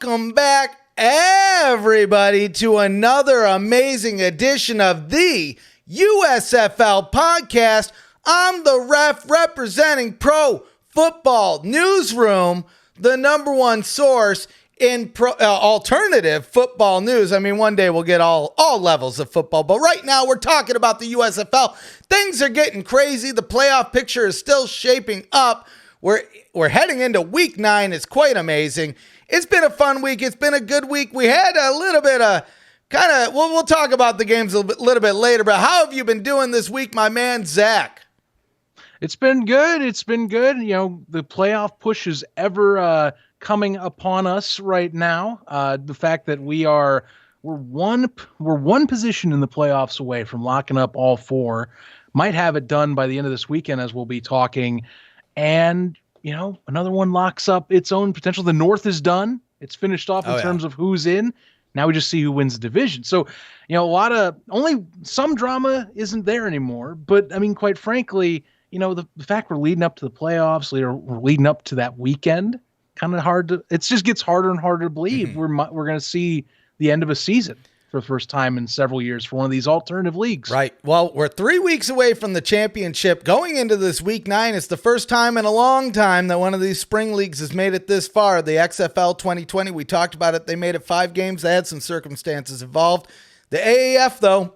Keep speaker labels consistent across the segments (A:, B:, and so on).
A: Welcome back, everybody, to another amazing edition of the USFL podcast. I'm the ref representing Pro Football Newsroom, the number one source in alternative football news. I mean, one day we'll get all levels of football, but right now we're talking about the USFL. Things are getting crazy. The playoff picture is still shaping up. We're heading into week 9. It's quite amazing. It's been a fun week. It's been a good week. We had a little bit of we'll talk about the games a little bit later, but how have you been doing this week, my man, Zach?
B: It's been good. It's been good. You know, the playoff push is ever coming upon us right now. The fact that we're one position in the playoffs away from locking up all 4. Might have it done by the end of this weekend, as we'll be talking. And, you know, another one locks up its own potential. The North is done. It's finished off in terms of who's in. Now we just see who wins the division. So, you know, only some drama isn't there anymore. But, I mean, quite frankly, you know, the fact we're leading up to the playoffs, we're leading up to that weekend, kind of hard to, it just gets harder and harder to believe we're going to see the end of a season for the first time in several years for one of these alternative leagues.
A: Right. Well, we're 3 weeks away from the championship. Going into this week 9, it's the first time in a long time that one of these spring leagues has made it this far. The XFL 2020, we talked about it. They made it 5 games. They had some circumstances involved. The AAF, though,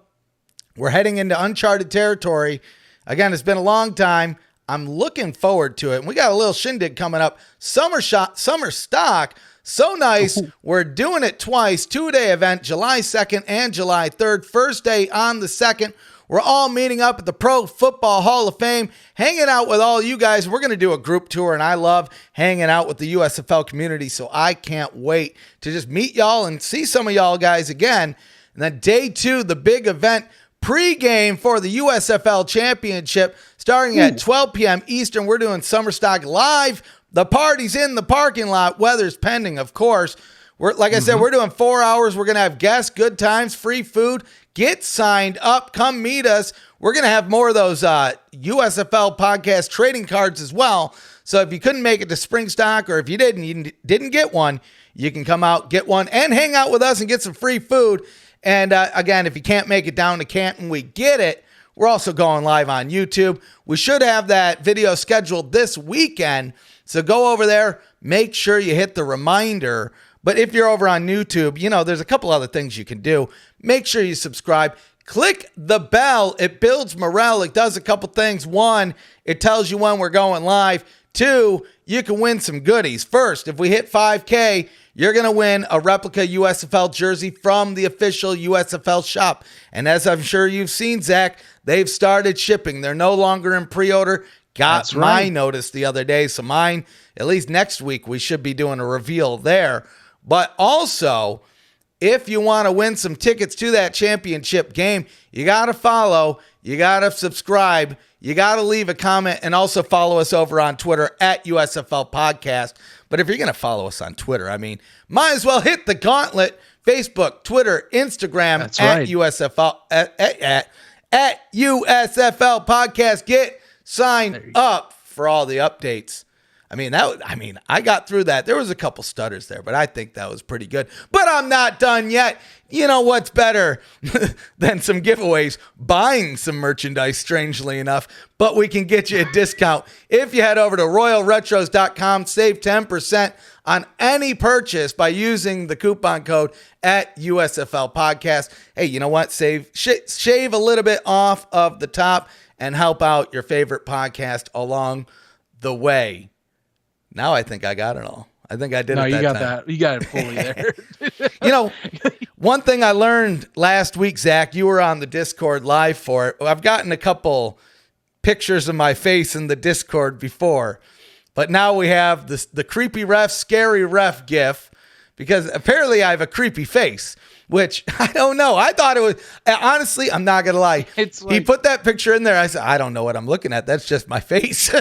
A: we're heading into uncharted territory. Again, it's been a long time. I'm looking forward to it. And we got a little shindig coming up. Summer stock. So nice. We're doing it twice. 2-day event, July 2nd and July 3rd. First day on the 2nd. We're all meeting up at the Pro Football Hall of Fame, hanging out with all you guys. We're going to do a group tour, and I love hanging out with the USFL community, so I can't wait to just meet y'all and see some of y'all guys again. And then day 2, the big event, pregame for the USFL Championship, starting at 12 p.m. Eastern. We're doing Summer Stock live. The party's in the parking lot. Weather's pending, of course. Like I said, we're doing 4 hours. We're going to have guests, good times, free food. Get signed up. Come meet us. We're going to have more of those USFL podcast trading cards as well. So if you couldn't make it to Spring Stock, or if you didn't get one, you can come out, get one, and hang out with us and get some free food. And again, if you can't make it down to Canton, we get it. We're also going live on YouTube. We should have that video scheduled this weekend. So go over there, make sure you hit the reminder. But if you're over on YouTube, you know, there's a couple other things you can do. Make sure you subscribe. Click the bell. It builds morale. It does a couple things. 1, it tells you when we're going live. 2, you can win some goodies. First, if we hit 5K, you're going to win a replica USFL jersey from the official USFL shop. And as I'm sure you've seen, Zach, they've started shipping. They're no longer in pre-order. Got my notice the other day. So mine, at least next week, we should be doing a reveal there. But also, if you want to win some tickets to that championship game, you got to follow, you got to subscribe, you got to leave a comment, and also follow us over on Twitter at USFL Podcast. But if you're going to follow us on Twitter, I mean, might as well hit the gauntlet. Facebook, Twitter, Instagram, at USFL, at USFL Podcast. Get signed up for all the updates. I got through that. There was a couple stutters there, but I think that was pretty good. But I'm not done yet. You know what's better than some giveaways? Buying some merchandise, strangely enough. But we can get you a discount. If you head over to royalretros.com, save 10% on any purchase by using the coupon code at USFL Podcast. Hey, you know what? Shave a little bit off of the top and help out your favorite podcast along the way. Now I think I got it all. I think I did it that time. No, you got that.
B: You got it fully there.
A: You know, one thing I learned last week, Zach, you were on the Discord live for it. I've gotten a couple pictures of my face in the Discord before, but now we have the creepy ref, scary ref gif, because apparently I have a creepy face, which I don't know. I thought it was, honestly, I'm not going to lie. He put that picture in there. I said, I don't know what I'm looking at. That's just my face.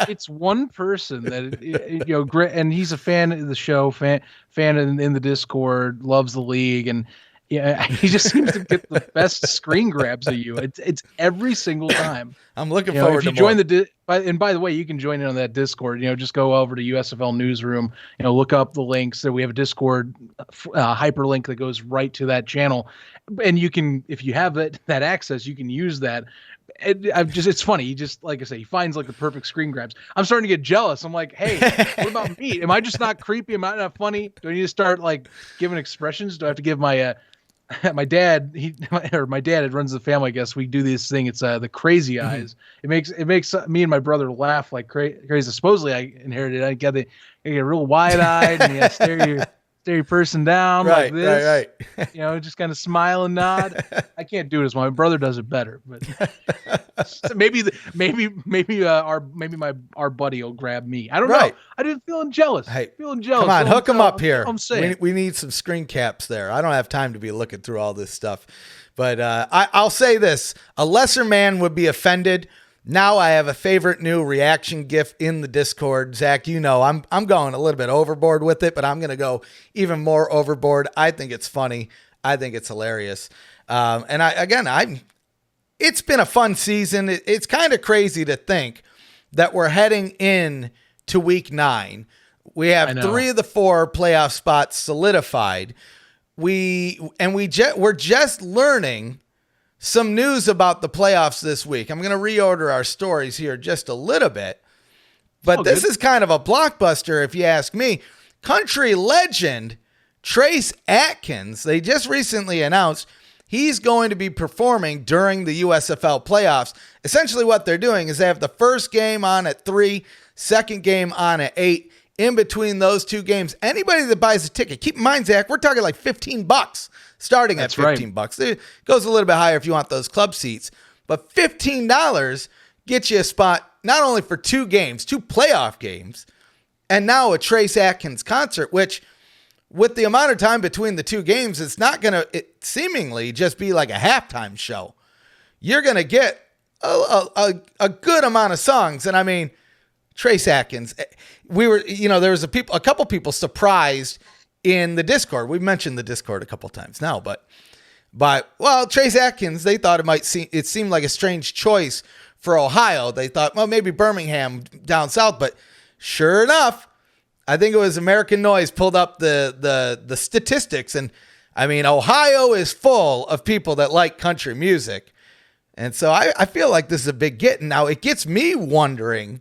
B: It's one person that, you know, and he's a fan of the show, fan in the Discord, loves the league. And yeah, he just seems to get the best screen grabs of you. It's every single time.
A: I'm looking forward to more.
B: By the way, you can join in on that Discord. Just go over to USFL Newsroom. Look up the links. That we have a Discord hyperlink that goes right to that channel, and you can, if you have that access, you can use that. It's funny. He just, like I say, he finds like the perfect screen grabs. I'm starting to get jealous. I'm like, hey, what about me? Am I just not creepy? Am I not funny? Do I need to start like giving expressions? Do I have to give my my dad, my dad, it runs the family, I guess. We do this thing. It's the crazy eyes. It makes me and my brother laugh like crazy. Supposedly I inherited it. I get real wide eyed and you stare your person down like this. Right. Just kind of smile and nod. I can't do it as well. My brother does it better, but maybe our buddy will grab me. I don't know. I didn't feeling jealous.
A: Hey, come on, hook him up here. We need some screen caps there. I don't have time to be looking through all this stuff, but I'll say this: a lesser man would be offended. Now I have a favorite new reaction GIF in the Discord. Zach, I'm going a little bit overboard with it, but I'm going to go even more overboard. I think it's funny. I think it's hilarious. It's been a fun season. It's kind of crazy to think that we're heading in to week 9. We have 3 of the 4 playoff spots solidified. We're just learning some news about the playoffs this week. I'm going to reorder our stories here just a little bit, but this is kind of a blockbuster if you ask me. Country legend Trace Adkins, they just recently announced he's going to be performing during the USFL playoffs. Essentially what they're doing is they have the first game on at 3, second game on at 8. In between those 2 games, anybody that buys a ticket, keep in mind, Zach, we're talking like $15 starting at $15. It goes a little bit higher if you want those club seats, but $15 gets you a spot not only for 2 games, 2 playoff games, and now a Trace Adkins concert, which with the amount of time between the 2 games, it's not going to seemingly just be like a halftime show. You're going to get a good amount of songs. And I mean, Trace Adkins, there was a couple people surprised in the Discord. We've mentioned the Discord a couple times now, but Trace Adkins, they thought it seemed like a strange choice for Ohio. They thought, well, maybe Birmingham down south, but sure enough, I think it was American Noise pulled up the statistics, and I mean, Ohio is full of people that like country music, and so I feel like this is a big get. And now it gets me wondering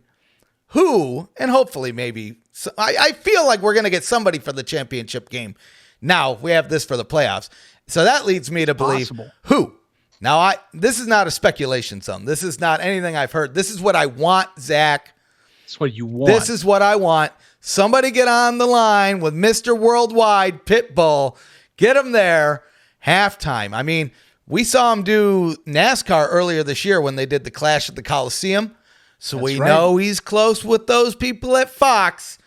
A: who, and hopefully maybe, I feel like we're going to get somebody for the championship game. Now we have this for the playoffs. So that leads me to believe who. Now this is not a speculation zone. This is not anything I've heard. This is what I want, Zach.
B: That's what you want.
A: This is what I want. Somebody get on the line with Mr. Worldwide Pitbull. Get him there. Halftime. I mean, we saw him do NASCAR earlier this year when they did the Clash at the Coliseum. So we know he's close with those people at Fox.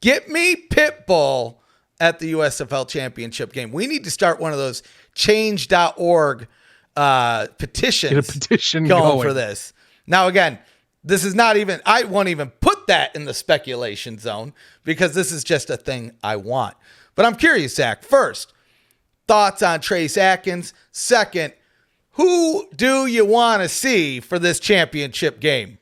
A: Get me Pitbull at the USFL Championship game. We need to start one of those change.org petitions.
B: Get a petition
A: going for this. Now, again, this is not even, I won't even put that in the speculation zone because this is just a thing I want. But I'm curious, Zach. First, thoughts on Trace Adkins. Second, who do you want to see for this championship game?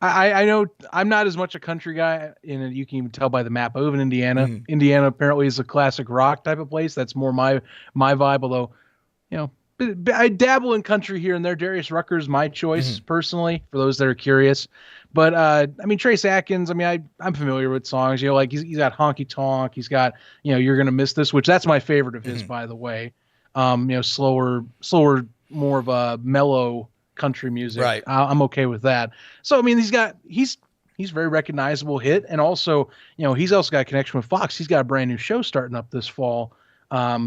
B: I know I'm not as much a country guy, and you can even tell by the map. I live in Indiana. Indiana apparently is a classic rock type of place. That's more my vibe. Although, I dabble in country here and there. Darius Rucker's my choice personally, for those that are curious. But I mean, Trace Adkins. I mean, I'm familiar with songs. Like he's got Honky Tonk. He's got You're Gonna Miss This, which that's my favorite of his, by the way. Slower, more of a mellow country music.
A: Right.
B: I'm okay with that. So I mean, he's very recognizable hit, and also he's also got a connection with Fox. He's got a brand new show starting up this fall,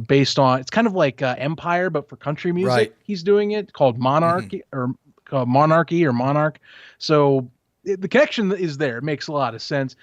B: based on, it's kind of like Empire but for country music.
A: Right.
B: He's doing it called Monarchy or Monarch. So the connection is there. It makes a lot of sense.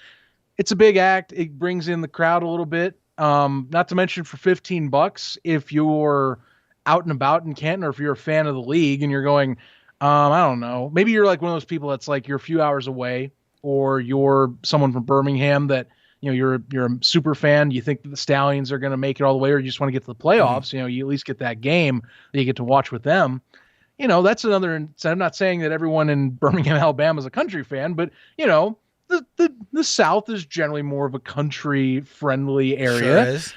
B: It's a big act. It brings in the crowd a little bit. Not to mention for $15, if you're out and about in Canton, or if you're a fan of the league and you're going, I don't know, maybe you're like one of those people that's like you're a few hours away, or you're someone from Birmingham that you're a super fan. You think that the Stallions are going to make it all the way, or you just want to get to the playoffs. You at least get that game that you get to watch with them. that's another. I'm not saying that everyone in Birmingham, Alabama is a country fan, but the South is generally more of a country friendly area.
A: Sure is.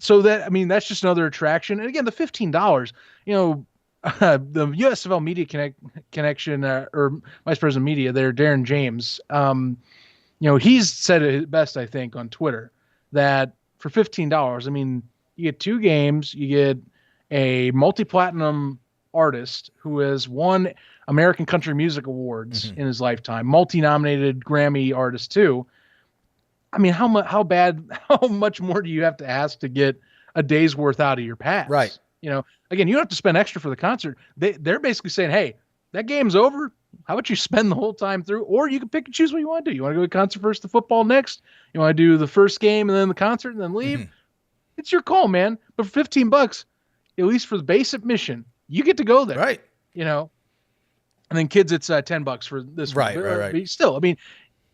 B: So that's just another attraction. And again, the $15, the USFL Media Connection or Vice President of Media there, Darren James, he's said it best, I think, on Twitter that for $15, you get 2 games, you get a multi-platinum artist who has won American Country Music Awards in his lifetime, multi-nominated Grammy artist too. How much more do you have to ask to get a day's worth out of your pass?
A: Right.
B: Again, you don't have to spend extra for the concert. They're basically saying, hey, that game's over. How about you spend the whole time through? Or you can pick and choose what you want to do. You want to go to the concert first, the football next? You want to do the first game and then the concert and then leave? It's your call, man. But for $15, at least for the base admission, you get to go there.
A: Right.
B: And then kids, it's $10 for this one.
A: Right.
B: But still,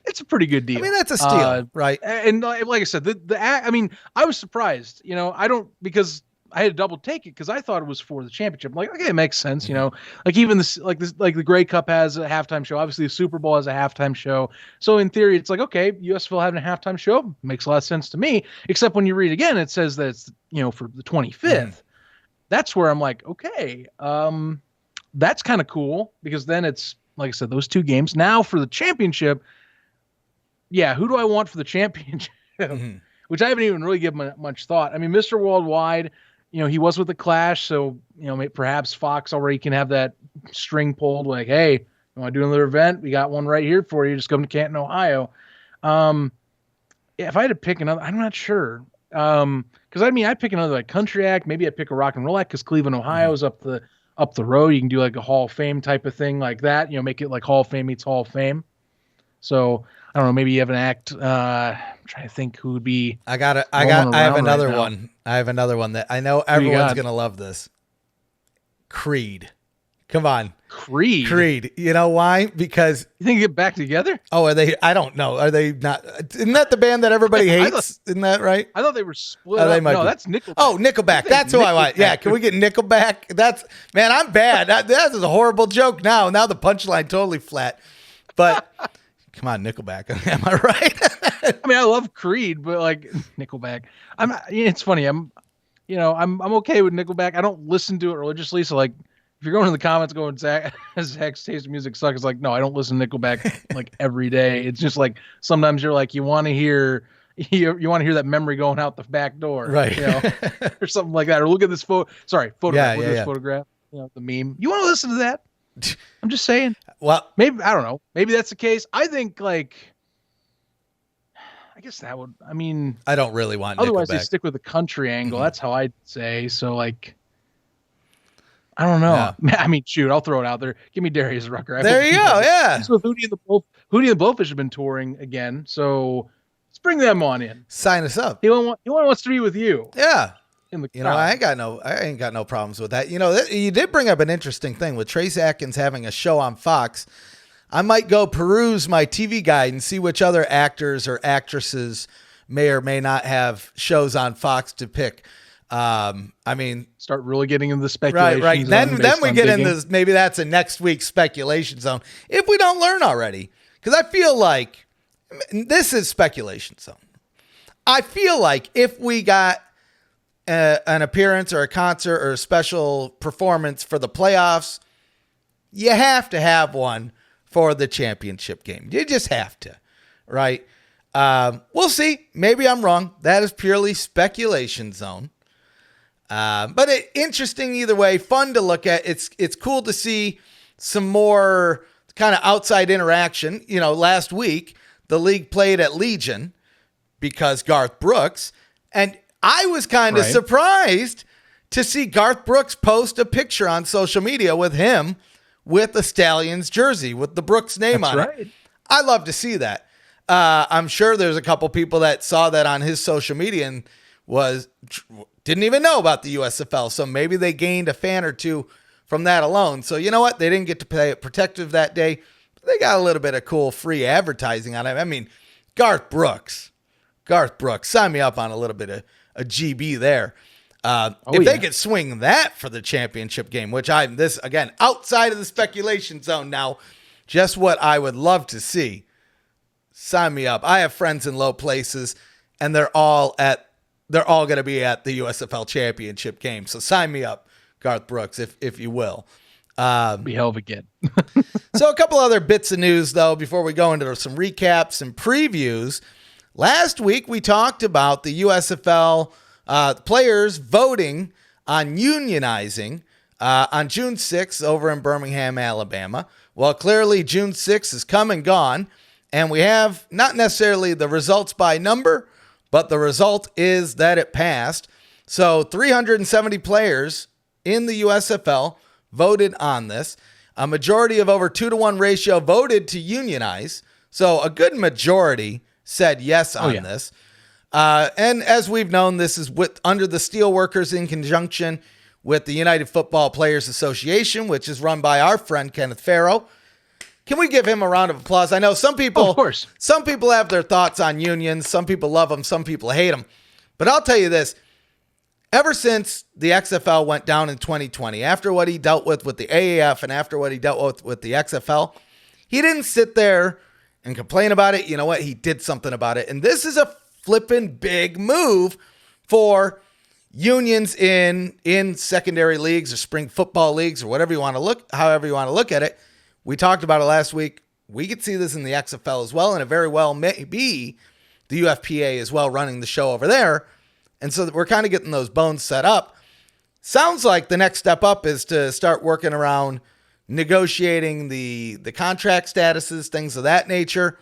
B: it's a pretty good deal.
A: That's a steal, right?
B: And like I said, I was surprised. Because I had to double take it because I thought it was for the championship. I'm like, okay, it makes sense. Like even like the Grey Cup has a halftime show. Obviously, the Super Bowl has a halftime show. So in theory, it's like, okay, USFL having a halftime show makes a lot of sense to me. Except when you read again, it says that it's for the 25th. That's where I'm like, okay, that's kind of cool because then it's like I said, those 2 games. Now for the championship. Yeah, who do I want for the championship? Which I haven't even really given much thought. Mr. Worldwide, he was with the Clash, so perhaps Fox already can have that string pulled. Like, hey, you want to do another event? We got one right here for you. Just come to Canton, Ohio. If I had to pick another, I'm not sure. Because I'd pick another like country act. Maybe I'd pick a rock and roll act because Cleveland, Ohio is up the road. You can do like a Hall of Fame type of thing like that. Make it like Hall of Fame meets Hall of Fame. So I don't know. Maybe you have an act. I'm trying to think who would be.
A: I have another one. I have another one that I know everyone's gonna love. This Creed. Come on, Creed. You know why? Because
B: you think they get back together?
A: Oh, are they? I don't know. Are they not? Isn't that the band that everybody hates? Isn't that right?
B: I thought they were split up. No, that's Nickelback.
A: Oh, Nickelback. That's who I want. Yeah, can we get Nickelback? Man, I'm bad. That is a horrible joke. Now the punchline totally flat. But come on, Nickelback. Am I right?
B: I love Creed, but like Nickelback. It's funny. I'm okay with Nickelback. I don't listen to it religiously. So like, if you're going in the comments going, Zach's taste in music sucks, it's like, no, I don't listen to Nickelback like every day. It's just like sometimes you're like, you want to hear that memory going out the back door,
A: right?
B: Or something like that. Or look at this photograph. Photograph. The meme. You want to listen to that? I'm just saying.
A: Well,
B: maybe I don't know. Maybe that's the case. I think like. I guess that would.
A: I don't really want.
B: Otherwise,
A: Nickelback.
B: they stick with the country angle. That's how I'd say. So like. I don't know. Yeah. Shoot, I'll throw it out there. Give me Darius Rucker.
A: There you go. Yeah.
B: He's with Hootie and the Blowfish have been touring again, so let's bring them on in.
A: Sign us up.
B: He wants to be with you.
A: Yeah.
B: I
A: ain't got no problems with that. You did bring up an interesting thing with Trace Adkins having a show on Fox. I might go peruse my TV guide and see which other actors or actresses may or may not have shows on Fox to pick.
B: Start really getting into the speculation.
A: Right. Then we get into maybe that's a next week's speculation zone if we don't learn already. Because I feel like this is speculation zone. I feel like if we got an appearance or a concert or a special performance for the playoffs, you have to have one for the championship game. You just have to, right? We'll see. Maybe I'm wrong. That is purely speculation zone. But interesting either way, fun to look at. It's cool to see some more kind of outside interaction. Last week the league played at Legion because Garth Brooks, and I was kind of surprised to see Garth Brooks post a picture on social media with him with a Stallions jersey with the Brooks name on it. I love to see that. I'm sure there's a couple people that saw that on his social media and didn't even know about the USFL. So maybe they gained a fan or two from that alone. So you know what? They didn't get to play it protective that day. But they got a little bit of cool free advertising on it. Garth Brooks, sign me up on a little bit of a GB there. If they could swing that for the championship game, which this again, outside of the speculation zone now, just what I would love to see. Sign me up. I have friends in low places, and they're all going to be at the USFL championship game. So sign me up, Garth Brooks, if you will.
B: Be hell of a get.
A: So a couple other bits of news, though, before we go into some recaps and previews. Last week, we talked about the USFL players voting on unionizing on June 6th over in Birmingham, Alabama. Well, clearly June 6th is come and gone, and we have not necessarily the results by number, but the result is that it passed. So 370 players in the USFL voted on this. A majority of over 2-to-1 ratio voted to unionize. So a good majority said yes on this. And as we've known, this is under the Steelworkers in conjunction with the United Football Players Association, which is run by our friend Kenneth Farrow. Can we give him a round of applause? I know some people,
B: of course,
A: some people have their thoughts on unions. Some people love them. Some people hate them. But I'll tell you this. Ever since the XFL went down in 2020, after what he dealt with the AAF and after what he dealt with the XFL, he didn't sit there and complain about it. You know what? He did something about it. And this is a flipping big move for unions in secondary leagues or spring football leagues or however you want to look at it. We talked about it last week. We could see this in the XFL as well, and it very well may be the UFPA as well running the show over there. And so we're kind of getting those bones set up. Sounds like the next step up is to start working around negotiating the contract statuses, things of that nature.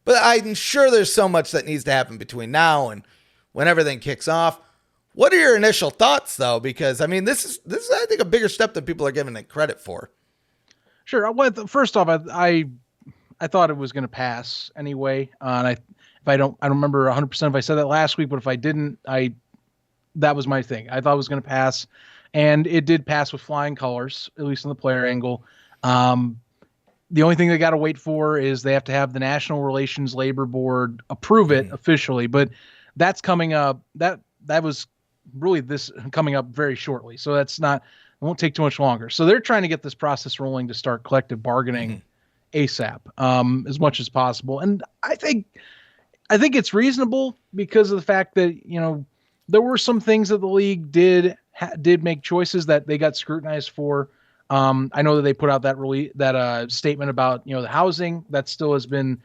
A: But I'm sure there's so much that needs to happen between now and when everything kicks off. What are your initial thoughts, though? Because, I mean, this is I think, a bigger step than people are giving it credit for.
B: Sure. Well, first off, I thought it was going to pass anyway. And I don't remember 100% if I said that last week, but if I didn't, that was my thing. I thought it was going to pass, and it did pass with flying colors, at least on the player angle. The only thing they got to wait for is they have to have the National Relations Labor Board approve it officially, but that's coming up. That was really this coming up very shortly, so it won't take too much longer. So they're trying to get this process rolling to start collective bargaining ASAP, as much as possible, and I think it's reasonable because of the fact that, there were some things that the league did make choices that they got scrutinized for. I know that they put out that statement about, the housing. That still has been,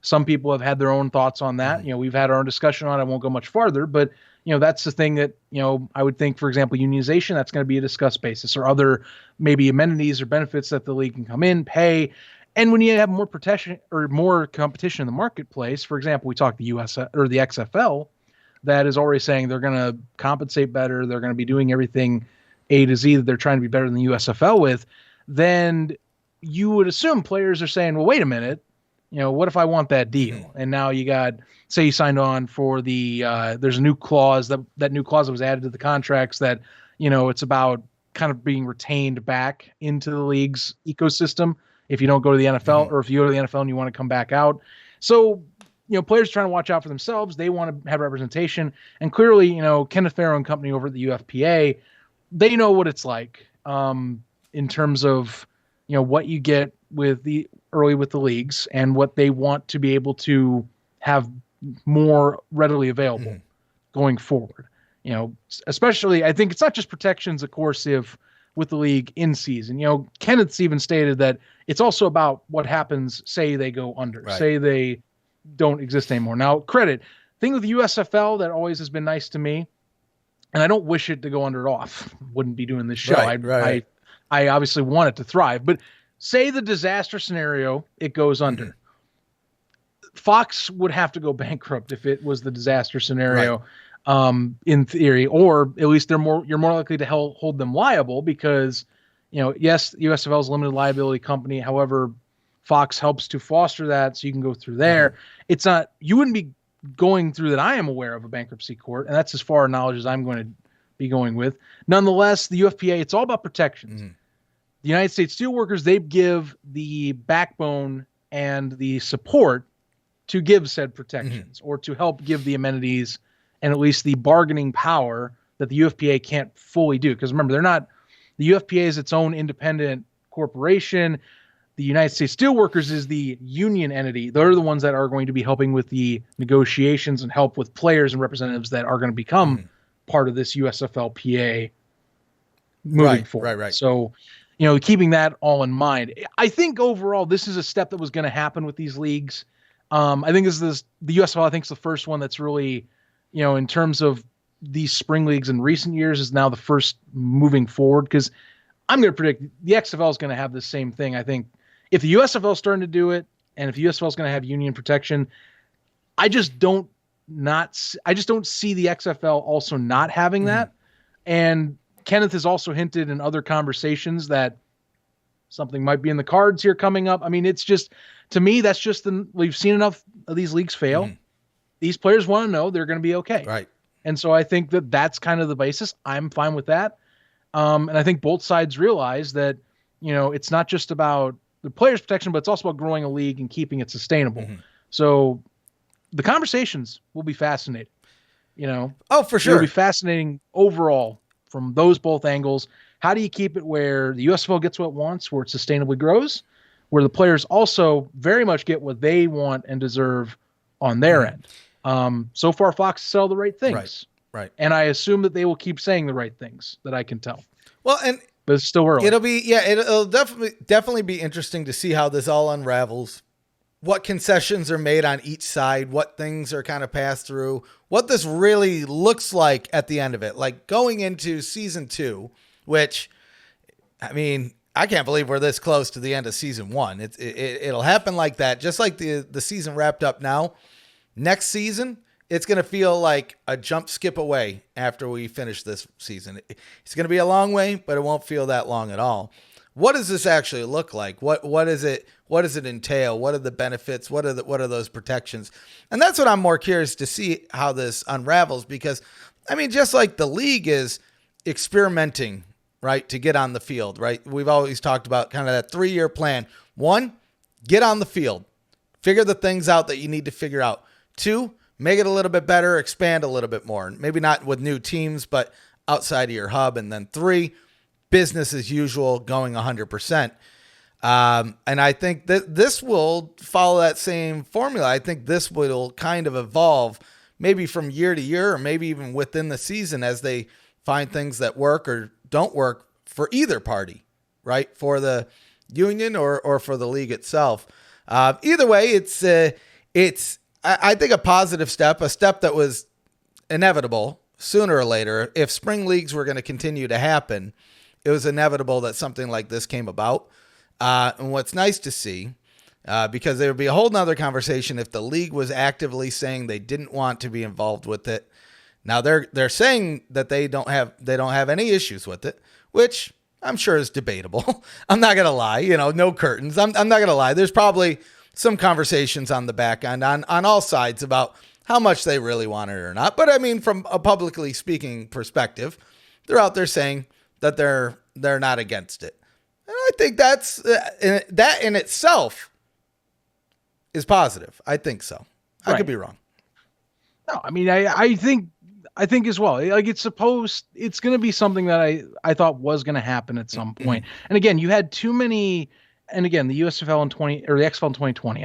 B: some people have had their own thoughts on that. We've had our own discussion on it. I won't go much farther, but that's the thing that, I would think, for example, unionization, that's going to be a discussed basis, or other maybe amenities or benefits that the league can come in, pay. And when you have more protection or more competition in the marketplace, for example, we talked the the XFL, that is already saying they're going to compensate better. They're going to be doing everything A to Z that they're trying to be better than the USFL with. Then you would assume players are saying, well, wait a minute, what if I want that deal? And now you got, say you signed on for there's a new clause, that new clause that was added to the contracts that, it's about kind of being retained back into the league's ecosystem if you don't go to the NFL, or if you go to the NFL and you want to come back out. So, players are trying to watch out for themselves. They want to have representation. And clearly, Kenneth Farrow and company over at the UFPA, they know what it's like in terms of, what you get with the leagues and what they want to be able to have more readily available going forward. Especially, I think it's not just protections, of course, if with the league in season. Kenneth's even stated that it's also about what happens, say they go under, say they don't exist anymore. Now, thing with the USFL that always has been nice to me, and I don't wish it to go under at all. Wouldn't be doing this show. I obviously want it to thrive, but say the disaster scenario, it goes under. Fox would have to go bankrupt if it was the disaster scenario. In theory, or at least you're more likely to hold them liable because, yes, USFL is a limited liability company. However, Fox helps to foster that, so you can go through there. It's not, you wouldn't be going through that I am aware of a bankruptcy court, and that's as far knowledge as I'm going to be going with. Nonetheless, the UFPA, it's all about protections. The United States Steelworkers, they give the backbone and the support to give said protections or to help give the amenities and at least the bargaining power that the UFPA can't fully do. Because remember, the UFPA is its own independent corporation. The United States Steelworkers is the union entity. They're the ones that are going to be helping with the negotiations and help with players and representatives that are going to become part of this USFL PA moving forward.
A: Right.
B: So, keeping that all in mind, I think overall this is a step that was going to happen with these leagues. I think the USFL, I think, is the first one that's really, in terms of these spring leagues in recent years, is now the first moving forward, because I'm going to predict the XFL is going to have the same thing. I think if the USFL is starting to do it, and if the USFL is going to have union protection, I just don't see the XFL also not having that. And Kenneth has also hinted in other conversations that something might be in the cards here coming up. I mean, it's just, to me, that's just we've seen enough of these leagues fail. These players want to know they're going to be okay.
A: Right.
B: And so I think that's kind of the basis. I'm fine with that. And I think both sides realize that, it's not just about the players' protection, but it's also about growing a league and keeping it sustainable. So the conversations will be fascinating.
A: Oh, for sure.
B: It'll be fascinating overall from both angles. How do you keep it where the USFL gets what it wants, where it sustainably grows, where the players also very much get what they want and deserve on their end? So far, Fox sell the right things.
A: Right.
B: And I assume that they will keep saying the right things, that I can tell.
A: Well,
B: but it's still early.
A: It'll definitely be interesting to see how this all unravels, what concessions are made on each side, what things are kind of passed through, what this really looks like at the end of it. Like going into season 2, which, I mean, I can't believe we're this close to the end of season 1. It'll happen like that. Just like the season wrapped up now. Next season, it's going to feel like a jump skip away after we finish this season. It's going to be a long way, but it won't feel that long at all. What does this actually look like? What is it? What does it entail? What are the benefits? What are those protections? And that's what I'm more curious to see how this unravels, because, I mean, just like the league is experimenting, right, to get on the field, right? We've always talked about kind of that 3-year plan. 1, get on the field. Figure the things out that you need to figure out. 2, make it a little bit better, expand a little bit more. Maybe not with new teams, but outside of your hub. And then 3, business as usual, going 100%. And I think that this will follow that same formula. I think this will kind of evolve maybe from year to year, or maybe even within the season, as they find things that work or don't work for either party, right? For the union or for the league itself. Either way, it's I think a positive step, a step that was inevitable sooner or later. If spring leagues were going to continue to happen, it was inevitable that something like this came about. And what's nice to see, because there would be a whole nother conversation if the league was actively saying they didn't want to be involved with it. Now they're saying that they don't have any issues with it, which I'm sure is debatable. I'm not going to lie, no curtains. I'm not going to lie. There's probably some conversations on the back end on all sides about how much they really want it or not. But I mean, from a publicly speaking perspective, they're out there saying that they're not against it. And I think that in itself is positive. I think so. I could be wrong.
B: No, I mean, I think as well. Like it's going to be something that I thought was going to happen at some point. And again, you had too many. And again, the USFL in the XFL in 2020.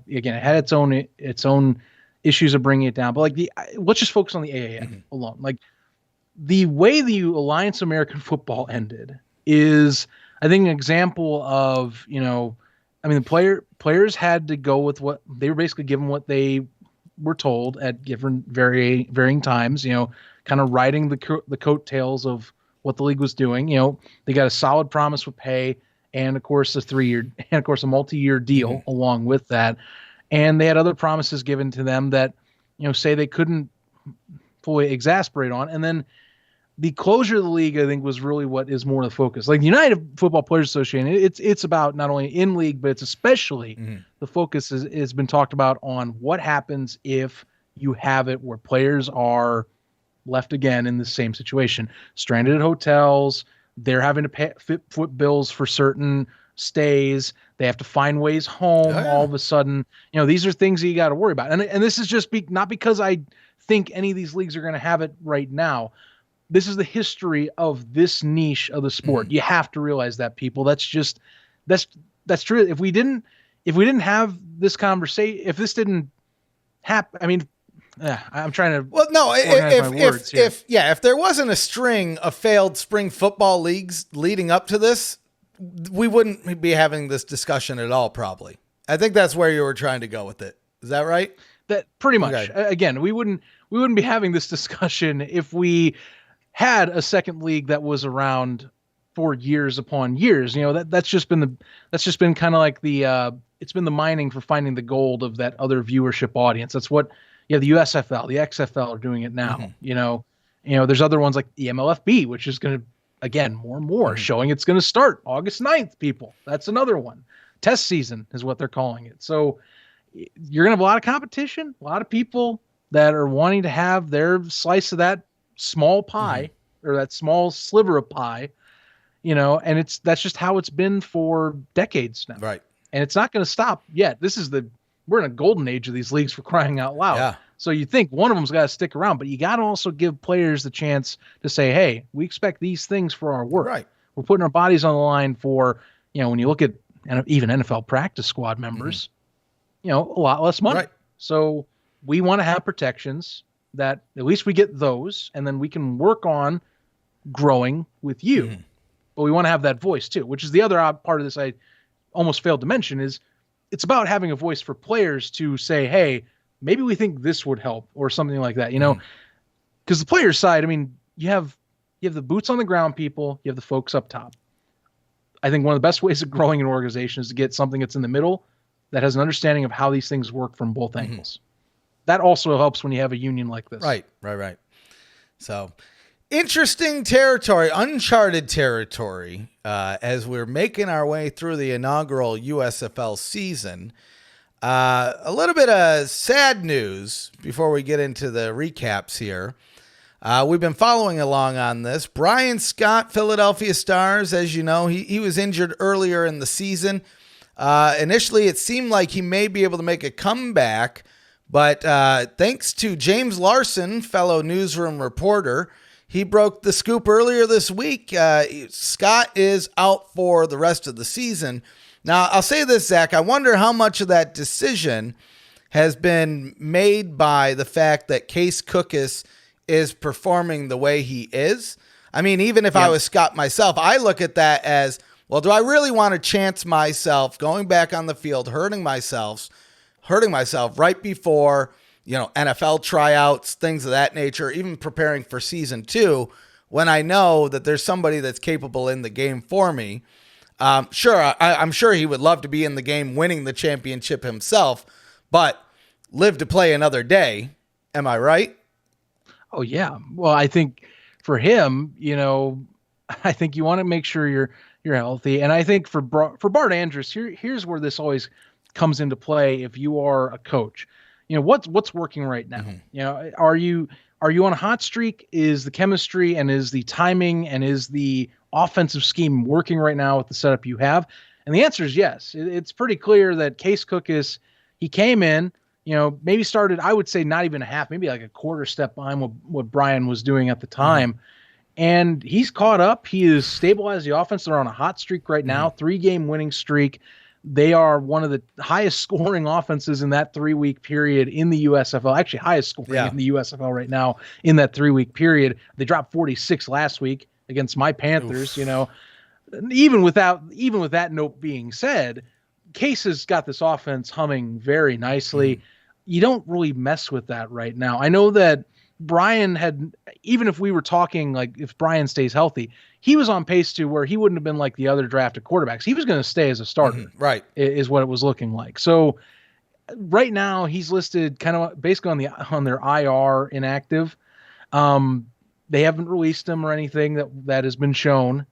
B: It had its own issues of bringing it down. But let's just focus on the AAF alone. Like the way the Alliance American Football ended is, I think, an example of the players had to go with what they were basically given, what they were told at different varying times. Kind of riding the coattails of what the league was doing. They got a solid promise with pay. And of course, a multi-year deal along with that. And they had other promises given to them that, say they couldn't fully exasperate on. And then the closure of the league, I think, was really what is more the focus. Like the United Football Players Association, it's about not only in league, but it's especially the focus has been talked about on what happens if you have it where players are left again in the same situation, stranded at hotels. They're having to pay foot bills for certain stays. They have to find ways home all of a sudden. These are things that you got to worry about. And this is just not because I think any of these leagues are going to have it right now, this is the history of this niche of the sport. You have to realize that, people. That's true. If we didn't have this conversation, if this didn't happen, I mean, I'm trying to.
A: Well, no, if there wasn't a string of failed spring football leagues leading up to this, we wouldn't be having this discussion at all, probably. I think that's where you were trying to go with it. Is that right?
B: That pretty much.
A: Okay.
B: Again, we wouldn't be having this discussion if we had a second league that was around for years upon years. That's just been kind of like it's been the mining for finding the gold of that other viewership audience. That's what the USFL, the XFL are doing it now. There's other ones like the MLFB, which is going to, again, more and more showing it's going to start August 9th, people. That's another one. Test season is what they're calling it. So you're going to have a lot of competition, a lot of people that are wanting to have their slice of that small pie or that small sliver of pie, and that's just how it's been for decades now.
A: Right.
B: And it's not going to stop yet. We're in a golden age of these leagues, for crying out loud.
A: Yeah.
B: So you think one of them's got to stick around, but you got to also give players the chance to say, hey, we expect these things for our work.
A: Right.
B: We're putting our bodies on the line for, when you look at even NFL practice squad members, a lot less money.
A: Right.
B: So we want to have protections that at least we get those, and then we can work on growing with you. But we want to have that voice too, which is the other odd part of this I almost failed to mention, is it's about having a voice for players to say, hey, maybe we think this would help or something like that, because the player side, I mean, you have the boots on the ground people, you have the folks up top. I think one of the best ways of growing an organization is to get something that's in the middle that has an understanding of how these things work from both angles. That also helps when you have a union like this.
A: Right. So interesting territory, uncharted territory, as we're making our way through the inaugural USFL season. A little bit of sad news before we get into the recaps here. We've been following along on this. Bryan Scott, Philadelphia Stars, as you know, he was injured earlier in the season. Initially, it seemed like he may be able to make a comeback, but thanks to James Larson, fellow newsroom reporter, he broke the scoop earlier this week. Scott is out for the rest of the season. Now, I'll say this, Zach. I wonder how much of that decision has been made by the fact that Case Cookus is performing the way he is. I mean, even if I was Scott myself, I look at that as, well, do I really want to chance myself going back on the field, hurting myself right before, NFL tryouts, things of that nature, even preparing for season 2, when I know that there's somebody that's capable in the game for me. Sure, I'm sure he would love to be in the game winning the championship himself, but live to play another day. Am I right?
B: Oh, yeah. Well, I think for him, I think you want to make sure you're healthy. And I think for Bart Andrus, here's where this always comes into play. If you are a coach, what's working right now? Are you on a hot streak? Is the chemistry and is the timing and is the offensive scheme working right now with the setup you have? And the answer is yes. It's pretty clear that Case Cookus, he came in, maybe started, I would say not even a half, maybe like a quarter step behind what Bryan was doing at the time. And he's caught up. He has stabilized the offense. They're on a hot streak right now, 3-game winning streak. They are one of the highest scoring offenses in that 3-week period in the USFL, actually highest scoring in the USFL right now in that 3-week period. They dropped 46 last week against my Panthers. Even with that note being said, Case has got this offense humming very nicely. You don't really mess with that right now. I know that Bryan had, even if we were talking like if Bryan stays healthy, he was on pace to where he wouldn't have been like the other drafted quarterbacks. He was going to stay as a starter,
A: right?
B: Is what it was looking like. So right now he's listed kind of basically on their IR inactive. They haven't released him or anything that has been shown.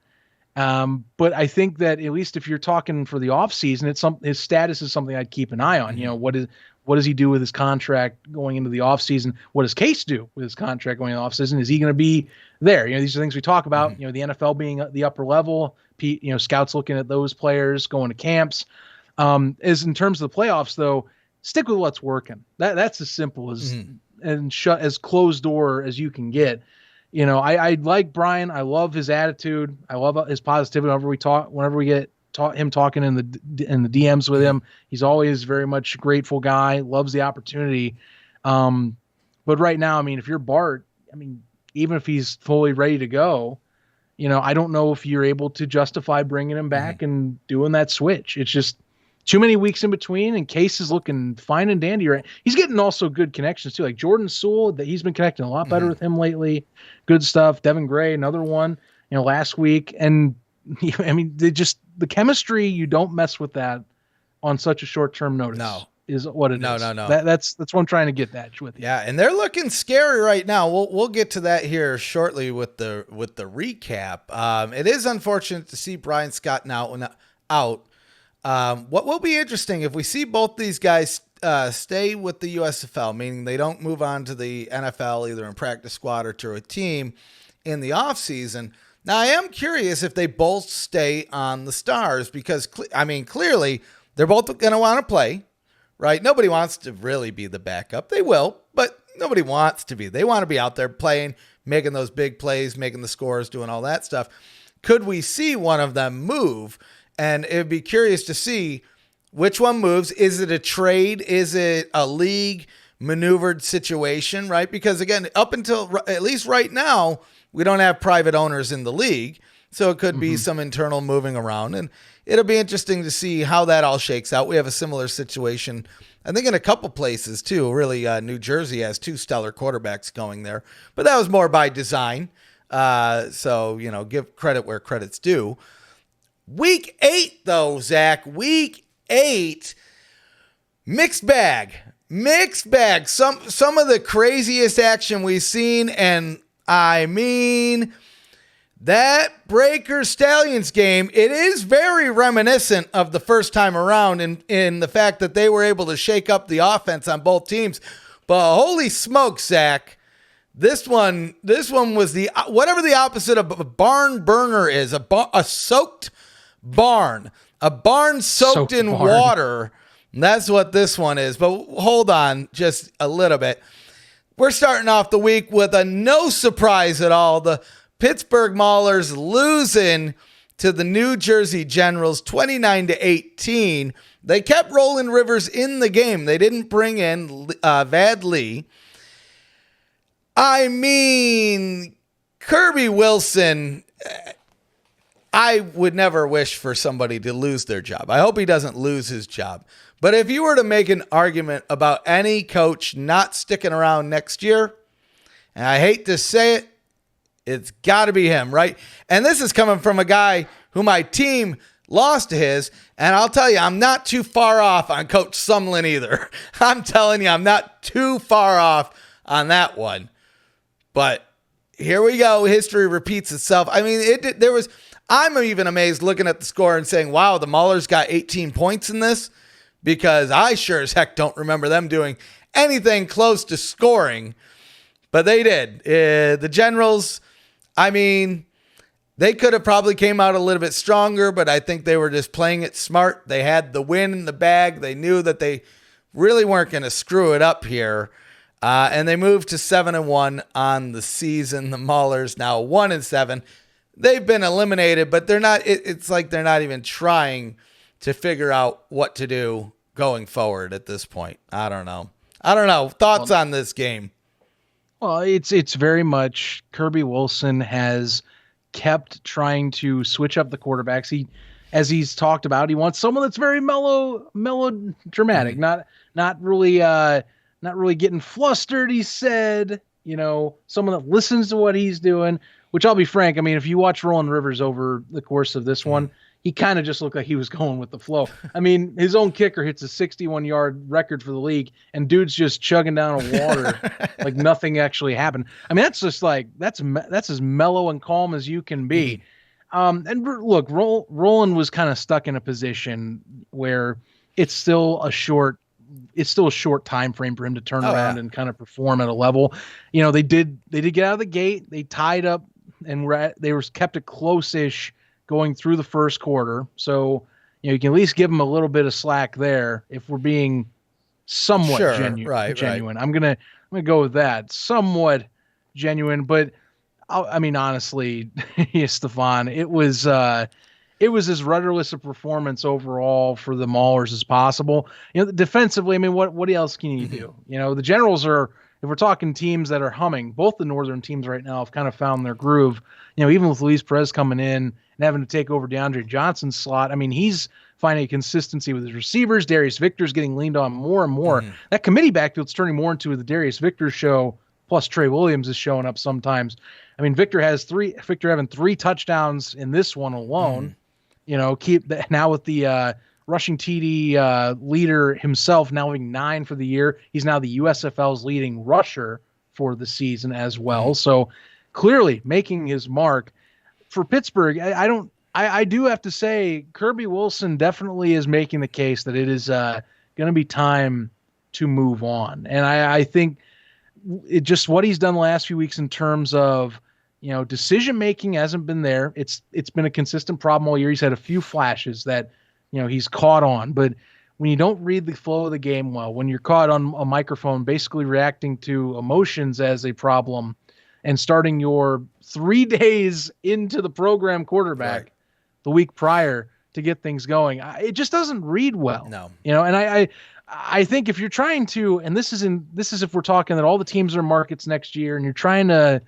B: But I think that at least if you're talking for the offseason, his status is something I'd keep an eye on. What does he do with his contract going into the offseason? What does Case do with his contract going into the offseason? Is he going to be there? These are things we talk about, the NFL being the upper level, scouts looking at those players, going to camps. As in terms of the playoffs, though, stick with what's working. That's as simple as and shut as closed door as you can get. I like Bryan. I love his attitude. I love his positivity. Whenever we get him talking in the DMs with him, he's always very much grateful guy. Loves the opportunity. But right now, I mean, if you're Bart, I mean, even if he's fully ready to go, I don't know if you're able to justify bringing him back and doing that switch. It's just too many weeks in between, and Case is looking fine and dandy. Right, he's getting also good connections too, like Jordan Sewell. That he's been connecting a lot better with him lately. Good stuff. Devin Gray, another one. Last week, and I mean, the chemistry. You don't mess with that on such a short-term notice.
A: No.
B: Is what it is.
A: No.
B: That's what I'm trying to get that with you.
A: Yeah, and they're looking scary right now. We'll get to that here shortly with the recap. It is unfortunate to see Bryan Scott now out. What will be interesting if we see both these guys stay with the USFL, meaning they don't move on to the NFL either in practice squad or to a team in the offseason. Now, I am curious if they both stay on the Stars because, clearly they're both going to want to play. Right? Nobody wants to really be the backup. They will, but nobody wants to be. They want to be out there playing, making those big plays, making the scores, doing all that stuff. Could we see one of them move? And it would be curious to see which one moves. Is it a trade? Is it a league maneuvered situation? Right? Because again, up until at least right now, we don't have private owners in the league. So it could be some internal moving around, and it'll be interesting to see how that all shakes out. We have a similar situation, I think, in a couple places too. Really, New Jersey has two stellar quarterbacks going there, but that was more by design. So, give credit where credit's due. Week 8, though, Zach. Week 8, mixed bag. Some of the craziest action we've seen, and I mean, that Breaker Stallions game, it is very reminiscent of the first time around in the fact that they were able to shake up the offense on both teams. But holy smokes, Zach, this one was whatever the opposite of a barn burner is, a soaked barn, a barn soaked in water. That's what this one is. But hold on just a little bit. We're starting off the week with a no surprise at all. The Pittsburgh Maulers losing to the New Jersey Generals 29-18. They kept rolling Rivers in the game. They didn't bring in Vad Lee. I mean, Kirby Wilson, I would never wish for somebody to lose their job. I hope he doesn't lose his job. But if you were to make an argument about any coach not sticking around next year, and I hate to say it, it's got to be him, right? And this is coming from a guy who my team lost to his, and I'll tell you, I'm not too far off on Coach Sumlin either. I'm telling you, I'm not too far off on that one. But here we go. History repeats itself. I mean, I'm even amazed looking at the score and saying, wow, the Maulers got 18 points in this, because I sure as heck don't remember them doing anything close to scoring. But they did. The Generals, I mean, they could have probably came out a little bit stronger, but I think they were just playing it smart. They had the win in the bag. They knew that they really weren't going to screw it up here. And they moved to 7-1 on the season. The Maulers now 1-7. They've been eliminated, but they're not. It's like they're not even trying to figure out what to do going forward at this point. I don't know. Thoughts on this game?
B: Well, it's very much Kirby Wilson has kept trying to switch up the quarterbacks. As he's talked about, he wants someone that's very melodramatic, not really getting flustered. He said, someone that listens to what he's doing. Which I'll be frank, I mean, if you watch Roland Rivers over the course of this one, he kind of just looked like he was going with the flow. I mean, his own kicker hits a 61-yard record for the league, and dude's just chugging down a water like nothing actually happened. I mean, that's just like that's as mellow and calm as you can be. And look, Roland was kind of stuck in a position where it's still a short time frame for him to turn around and kind of perform at a level. They did get out of the gate. They tied up and they were kept it close-ish going through the first quarter. So, you can at least give them a little bit of slack there if we're being somewhat genuine.
A: Right.
B: I'm going to go with that. Somewhat genuine, but I mean, honestly, Stefan, it was as rudderless a performance overall for the Maulers as possible. Defensively, I mean, what else can you do? The Generals are, if we're talking teams that are humming, both the northern teams right now have kind of found their groove. Even with Luis Perez coming in and having to take over DeAndre Johnson's slot, I mean, he's finding a consistency with his receivers. Darius Victor's getting leaned on more and more. That committee backfield's turning more into the Darius Victor show, plus Trey Williams is showing up sometimes. I mean, Victor having 3 touchdowns in this one alone. Now with the rushing TD leader himself now having 9 for the year. He's now the USFL's leading rusher for the season as well. So clearly making his mark. For Pittsburgh, I do have to say Kirby Wilson definitely is making the case that it is going to be time to move on. And I think it just what he's done the last few weeks in terms of decision making hasn't been there. It's been a consistent problem all year. He's had a few flashes that he's caught on, but when you don't read the flow of the game well, when you're caught on a microphone basically reacting to emotions as a problem and starting your 3 days into the program quarterback the week prior to get things going, it just doesn't read well.
A: No.
B: And I think if you're trying to, and this is if we're talking that all the teams are markets next year and you're trying to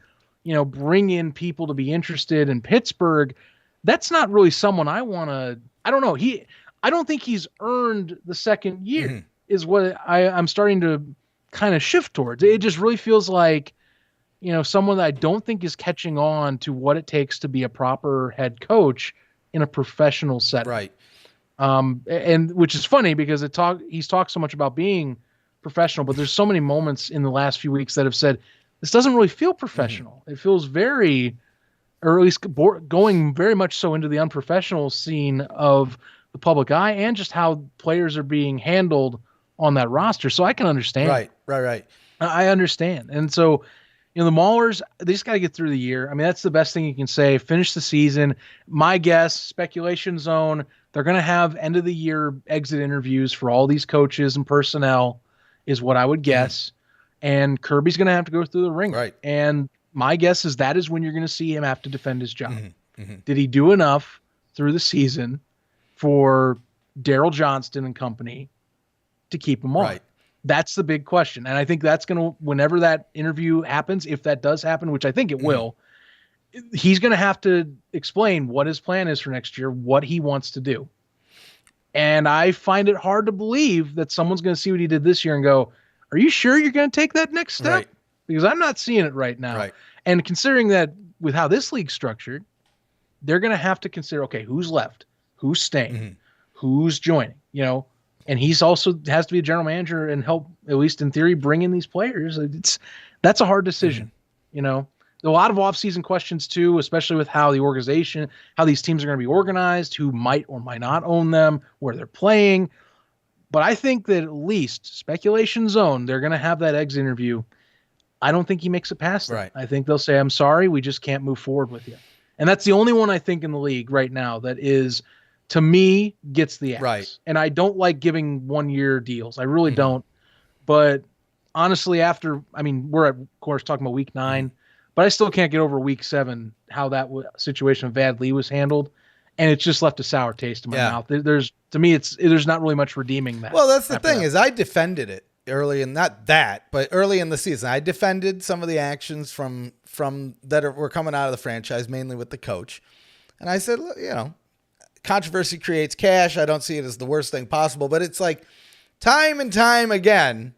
B: bring in people to be interested in Pittsburgh, that's not really someone I don't know. I don't think he's earned the second year is what I'm starting to kind of shift towards. It just really feels like, someone that I don't think is catching on to what it takes to be a proper head coach in a professional setting.
A: Right.
B: And which is funny because he's talked so much about being professional, but there's so many moments in the last few weeks that have said, this doesn't really feel professional. It feels very, or at least going very much so into the unprofessional scene of the public eye and just how players are being handled on that roster. So I can understand.
A: Right.
B: I understand. And so, the Maulers, they just got to get through the year. I mean, that's the best thing you can say. Finish the season. My guess, speculation zone, they're going to have end of the year exit interviews for all these coaches and personnel is what I would guess. And Kirby's going to have to go through the ringer.
A: Right.
B: And my guess is that is when you're going to see him have to defend his job. Did he do enough through the season for Daryl Johnston and company to keep him on?
A: Right.
B: That's the big question. And I think that's going to, whenever that interview happens, if that does happen, which I think it will, he's going to have to explain what his plan is for next year, what he wants to do. And I find it hard to believe that someone's going to see what he did this year and go, are you sure you're going to take that next step?
A: Right.
B: Because I'm not seeing it right now.
A: Right.
B: And considering that with how this league's structured, they're going to have to consider, okay, who's left? Who's staying? Who's joining? And he's also has to be a general manager and help, at least in theory, bring in these players. That's a hard decision. A lot of offseason questions too, especially with how the organization, how these teams are going to be organized, who might or might not own them, where they're playing. But I think that at least speculation zone, they're going to have that exit interview. I don't think he makes it past that.
A: Right.
B: I think they'll say, I'm sorry, we just can't move forward with you. And that's the only one I think in the league right now that is, to me, gets the axe.
A: Right.
B: And I don't like giving 1-year deals. I really don't. But honestly, we're of course talking about week 9, but I still can't get over week 7, how that situation of Vad Lee was handled. And it's just left a sour taste in my mouth. There's not really much redeeming that.
A: Well, that's the thing is I defended it early in early in the season. I defended some of the actions from that were coming out of the franchise, mainly with the coach. And I said, controversy creates cash. I don't see it as the worst thing possible, but it's like time and time again,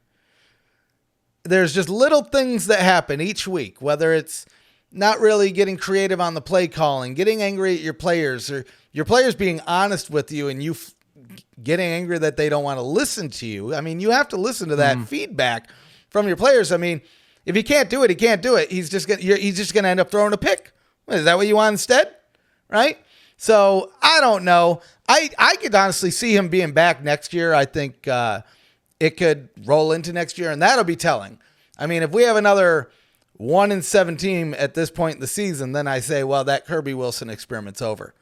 A: there's just little things that happen each week, whether it's not really getting creative on the play calling, getting angry at your players, or your players being honest with you and you getting angry that they don't want to listen to you. I mean, you have to listen to that feedback from your players. I mean, if he can't do it, he can't do it. He's just going to end up throwing a pick. Is that what you want instead? Right? So I don't know. I could honestly see him being back next year. I think it could roll into next year, and that'll be telling. I mean, if we have another 1-7 team at this point in the season, then I say, well, that Kirby Wilson experiment's over.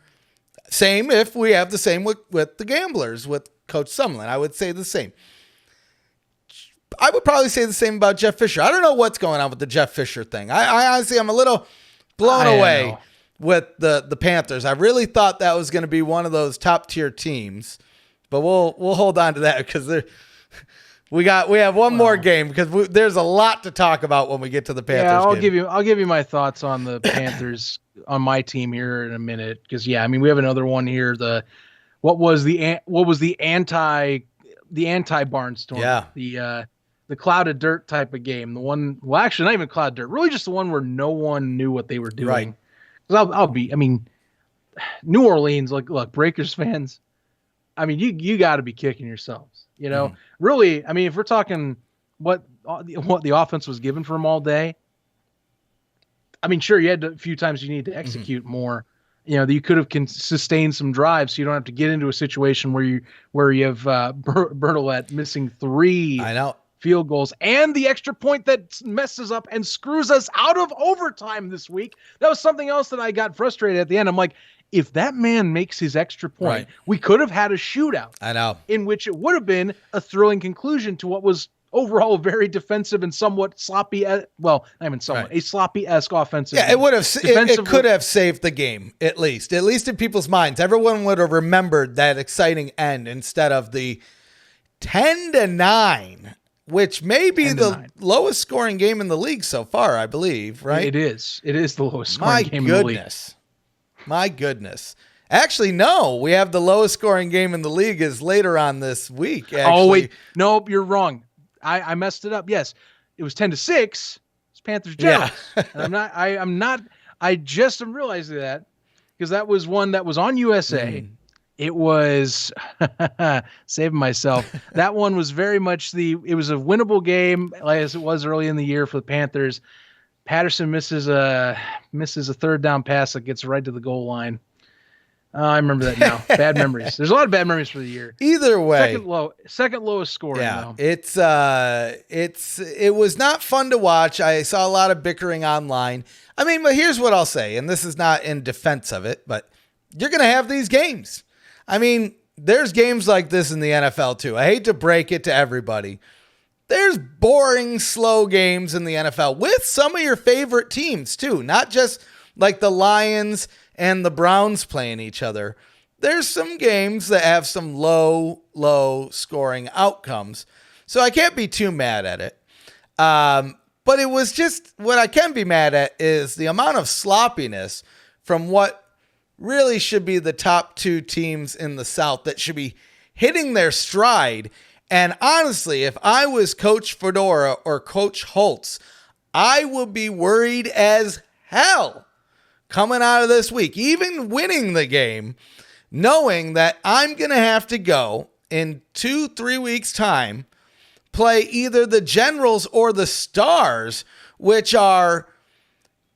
A: Same if we have the same with the Gamblers, with Coach Sumlin. I would say the same. I would probably say the same about Jeff Fisher. I don't know what's going on with the Jeff Fisher thing. I honestly, I'm a little blown away with the Panthers. I really thought that was going to be one of those top tier teams, but we'll hold on to that because we have one more game because there's a lot to talk about when we get to the Panthers.
B: Yeah, I'll give you my thoughts on the Panthers on my team here in a minute because we have another one here. What was the anti Barnstorm?
A: Yeah.
B: The cloud of dirt type of game. The one, well, actually not even cloud of dirt, really just the one where no one knew what they were doing. Right. New Orleans, look, Breakers fans, you got to be kicking yourselves, really. If we're talking what the offense was given for them all day, sure, you had a few times you need to execute more, that you could have sustained some drives so you don't have to get into a situation where you have Bertolette missing 3 field goals and the extra point that messes up and screws us out of overtime this week. That was something else that I got frustrated at the end. I'm like, if that man makes his extra point, we could have had a shootout.
A: I know.
B: In which it would have been a thrilling conclusion to what was overall a very defensive and somewhat sloppy, a sloppy-esque offensive.
A: Yeah, it could have saved the game, at least in people's minds. Everyone would have remembered that exciting end instead of the 10-9, which may be the lowest scoring game in the league so far, I believe, right?
B: It is the lowest scoring game in the league.
A: My goodness. Actually, no, we have the lowest scoring game in the league is later on this week. Actually.
B: Oh, wait. Nope, you're wrong. I messed it up. Yes, it was 10-6. It's Panthers Generals. Yeah. I just am realizing that because that was one that was on USA. It was saving myself. That one was very much it was a winnable game as it was early in the year for the Panthers. Patterson misses a third down pass that gets right to the goal line. I remember that now. Bad memories. There's a lot of bad memories for the year.
A: Either way,
B: second lowest score.
A: Yeah, it was not fun to watch. I saw a lot of bickering online. But here's what I'll say, and this is not in defense of it, but you're gonna have these games. There's games like this in the NFL too. I hate to break it to everybody. There's boring, slow games in the NFL with some of your favorite teams too, not just like the Lions and the Browns playing each other. There's some games that have some low scoring outcomes. So I can't be too mad at it. But it was just, what I can be mad at is the amount of sloppiness from what really should be the top 2 teams in the South that should be hitting their stride. And honestly, if I was Coach Fedora or Coach Holtz, I would be worried as hell coming out of this week, even winning the game, knowing that I'm going to have to go in 2-3 weeks' time, play either the Generals or the Stars, which are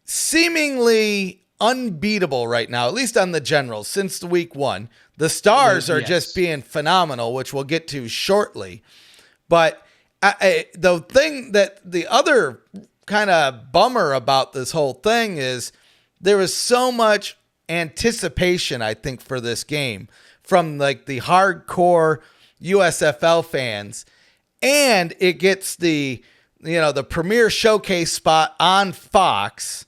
A: seemingly unbeatable right now, at least on the Generals, since the week 1. The Stars are just being phenomenal, which we'll get to shortly. But the other kind of bummer about this whole thing is there was so much anticipation, I think, for this game from the hardcore USFL fans, and it gets the premier showcase spot on Fox,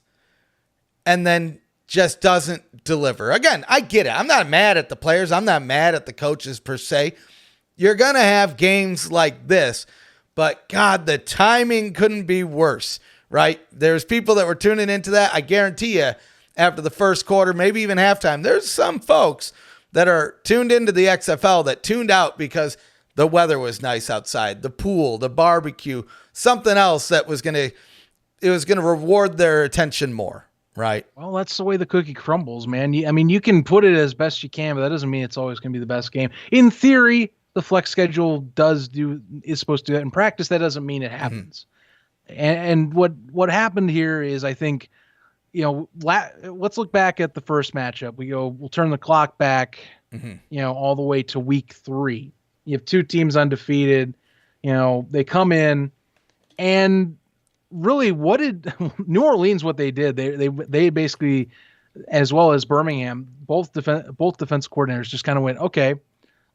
A: and then just doesn't deliver. Again, I get it. I'm not mad at the players. I'm not mad at the coaches per se. You're going to have games like this, but God, the timing couldn't be worse, right? There's people that were tuning into that. I guarantee you after the first quarter, maybe even halftime, there's some folks that are tuned into the XFL that tuned out because the weather was nice outside, the pool, the barbecue, something else that was going to reward their attention more. Right. Well,
B: that's the way the cookie crumbles, man. You can put it as best you can, but that doesn't mean it's always going to be the best game. In theory, the flex schedule is supposed to do that. In practice, that doesn't mean it happens. And what happened here is, I think, let's look back at the first matchup. We'll turn the clock back, all the way to week 3. You have 2 teams undefeated. They come in and really, what did New Orleans? What they did, they basically, as well as Birmingham, both defense coordinators just kind of went, okay,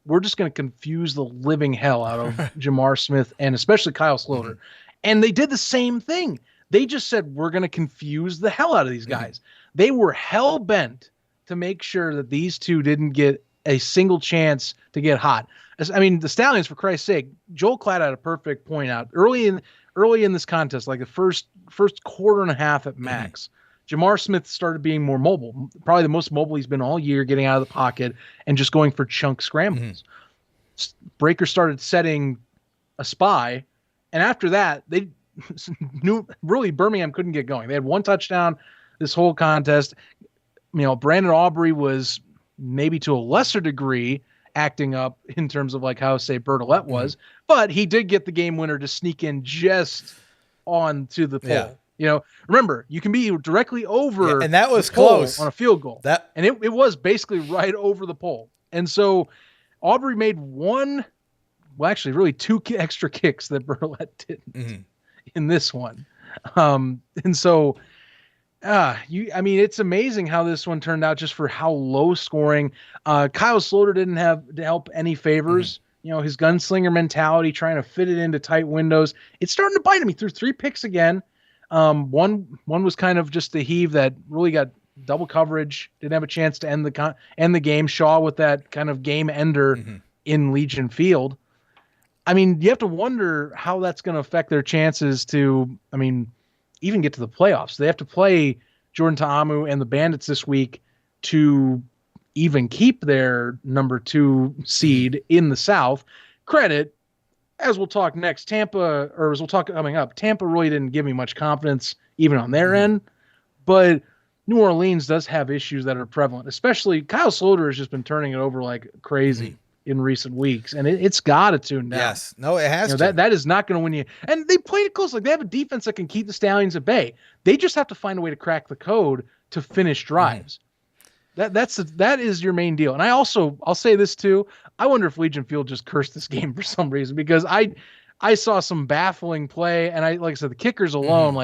B: we're just going to confuse the living hell out of Jamar Smith and especially Kyle Sloter, and they did the same thing. They just said, we're going to confuse the hell out of these guys. They were hell bent to make sure that these two didn't get a single chance to get hot. I mean, the Stallions, for Christ's sake, Joel Klatt had a perfect point out early in this contest, like the first quarter and a half at max. Jamar Smith started being more mobile, probably the most mobile he's been all year, getting out of the pocket and just going for chunk scrambles. Breaker started setting a spy, and after that, they knew really Birmingham couldn't get going. They had one touchdown this whole contest. Brandon Aubrey was maybe to a lesser degree acting up in terms of like how, say, Bertolette was, but he did get the game winner to sneak in just on to the pole. Remember, you can be directly over
A: and that was
B: the pole
A: close
B: on a field goal. And it was basically right over the pole. And so Aubrey made really two extra kicks that Bertolette didn't in this one. And so it's amazing how this one turned out just for how low scoring. Kyle Sloter didn't have to help any favors. His gunslinger mentality, trying to fit it into tight windows. It's starting to bite him. He threw 3 picks again. One was kind of just the heave that really got double coverage. Didn't have a chance to end the game. Shaw with that kind of game ender in Legion Field. I mean, you have to wonder how that's going to affect their chances to, even get to the playoffs. They have to play Jordan Ta'amu and the Bandits this week to even keep their number 2 seed in the South. Credit, as we'll talk next, Tampa really didn't give me much confidence even on their end, but New Orleans does have issues that are prevalent, especially Kyle Sloter has just been turning it over like crazy in recent weeks, and it's got to tune down.
A: Yes. No, it has to.
B: That is not going to win you. And they played it close. Like, they have a defense that can keep the Stallions at bay. They just have to find a way to crack the code to finish drives. That is your main deal. And I'll say this too. I wonder if Legion Field just cursed this game for some reason, because I saw some baffling play, and like I said, the kickers alone,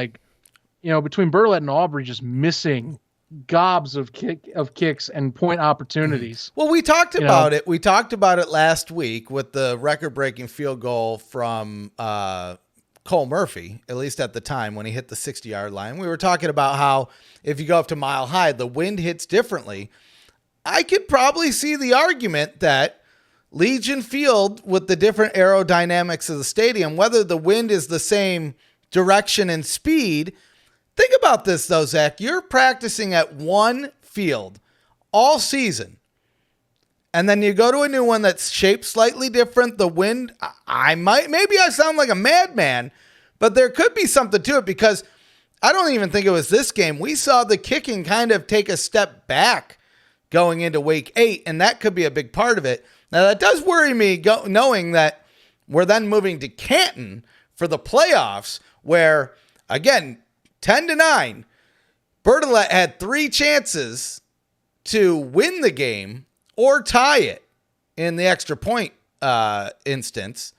B: between Bertolette and Aubrey just missing gobs of kicks and point opportunities.
A: Well, we talked about it. We talked about it last week with the record-breaking field goal from Cole Murphy, at least at the time when he hit the 60-yard line. We were talking about how if you go up to Mile High, the wind hits differently. I could probably see the argument that Legion Field, with the different aerodynamics of the stadium, whether the wind is the same direction and speed. Think about this, though, Zach. You're practicing at one field all season, and then you go to a new one that's shaped slightly different. The wind, maybe I sound like a madman, but there could be something to it, because I don't even think it was this game. We saw the kicking kind of take a step back going into week 8, and that could be a big part of it. Now, that does worry me, knowing that we're then moving to Canton for the playoffs, where, again, 10-9, Bertolette had 3 chances to win the game or tie it in the extra point instance.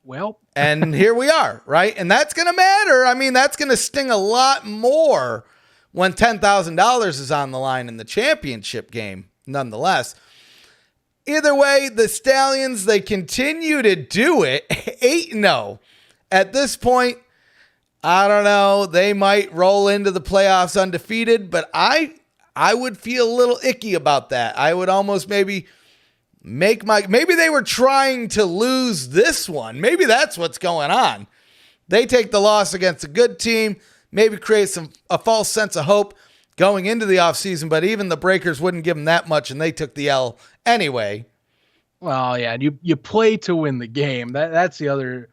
B: Well,
A: and here we are, right? And that's going to matter. That's going to sting a lot more when $10,000 is on the line in the championship game, nonetheless. Either way, the Stallions, they continue to do it. 8-0. At this point, I don't know. They might roll into the playoffs undefeated, but I would feel a little icky about that. I would almost maybe maybe they were trying to lose this one. Maybe that's what's going on. They take the loss against a good team, maybe create a false sense of hope going into the offseason, but even the Breakers wouldn't give them that much, and they took the L anyway.
B: Well, yeah, and you play to win the game. That's the other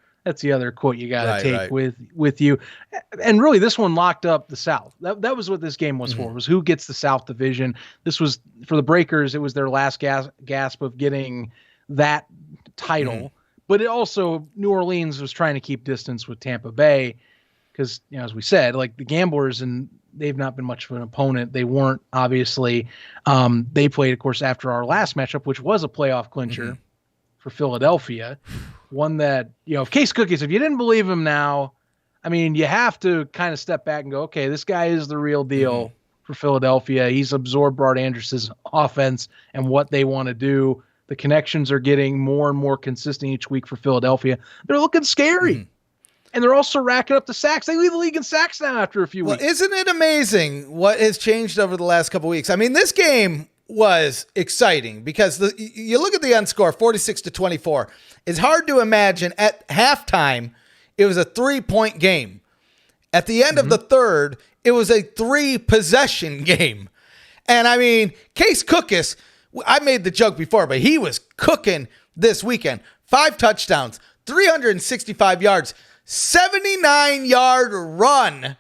B: quote you got to take with you. And really, this one locked up the South. That was what this game was for, was who gets the South Division. This was, for the Breakers, it was their last gasp of getting that title. But it also, New Orleans was trying to keep distance with Tampa Bay because, as we said, like the Gamblers, and they've not been much of an opponent. They weren't, obviously. They played, of course, after our last matchup, which was a playoff clincher for Philadelphia. One that, Case Cookies, if you didn't believe him now, you have to kind of step back and go, okay, this guy is the real deal for Philadelphia. He's absorbed Bart Andrus' offense and what they want to do. The connections are getting more and more consistent each week for Philadelphia. They're looking scary. And they're also racking up the sacks. They lead the league in sacks now after a few weeks.
A: Isn't it amazing what has changed over the last couple of weeks? I mean, this game was exciting because you look at the end score, 46-24. It's hard to imagine at halftime it was a 3-point game. At the end of the third, it was a 3-possession game. And I mean, Case Cookus, I made the joke before, but he was cooking this weekend. 5 touchdowns, 365 yards, 79-yard run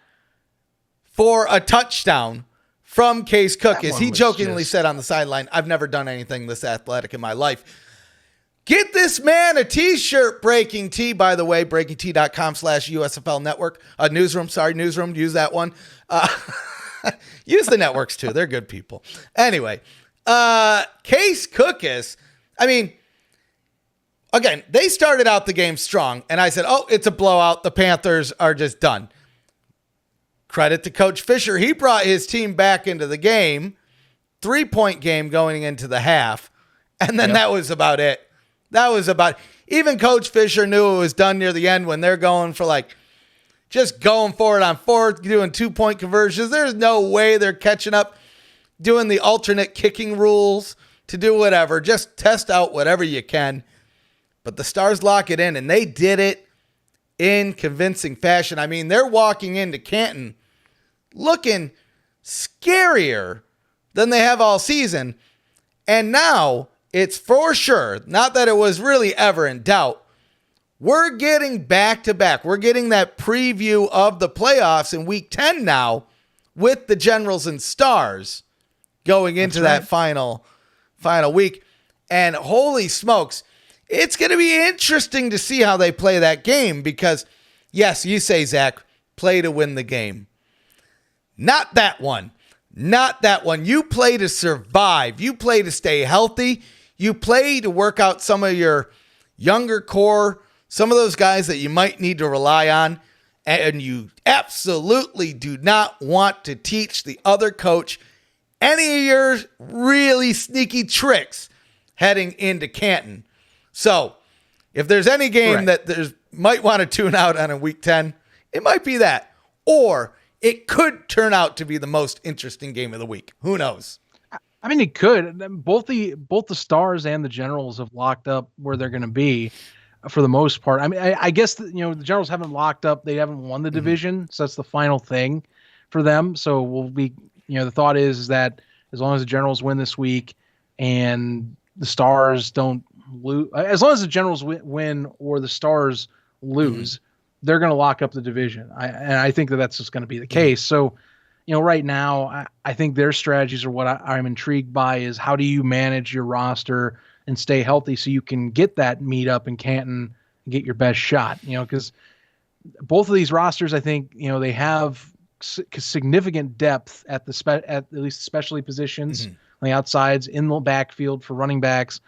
A: for a touchdown from Case Cookus. He jokingly said on the sideline, I've never done anything this athletic in my life. Get this man a t-shirt, Breaking T, by the way, breakingt.com/USFL network. Newsroom, use that one. Use the networks too. They're good people. Anyway, Case Cookus, I mean, again, they started out the game strong, and I said, oh, it's a blowout. The Panthers are just done. Credit to Coach Fisher. He brought his team back into the game, 3-point game going into the half, and then that was about it. Even Coach Fisher knew it was done near the end when they're going for just going for it on fourth, doing 2-point conversions. There's no way they're catching up, doing the alternate kicking rules to do whatever. Just test out whatever you can. But the Stars lock it in, and they did it in convincing fashion. I mean, they're walking into Canton looking scarier than they have all season. And now it's for sure, not that it was really ever in doubt, we're getting back-to-back. We're getting that preview of the playoffs in Week 10 now with the Generals and Stars going into that final week. And holy smokes, it's going to be interesting to see how they play that game because, yes, you say, Zach, play to win the game. Not that one. Not that one. You play to survive. You play to stay healthy. You play to work out some of your younger core, some of those guys that you might need to rely on, and you absolutely do not want to teach the other coach any of your really sneaky tricks heading into Canton. So if there's any game that there's might want to tune out on in Week 10, it might be that. Or it could turn out to be the most interesting game of the week. Who knows?
B: I mean, it could. Both the Stars and the Generals have locked up where they're going to be for the most part. I mean, I guess the Generals haven't locked up. They haven't won the division, so that's the final thing for them. So we'll be, the thought is that as long as the Generals win this week and the Stars don't lose, as long as the Generals win or the Stars lose, they're going to lock up the division. And I think that's just going to be the case. So, right now, I think their strategies are what I'm intrigued by is how do you manage your roster and stay healthy so you can get that meetup in Canton and get your best shot, because both of these rosters, I think, they have significant depth at at least specialty positions on the outsides, in the backfield for running backs.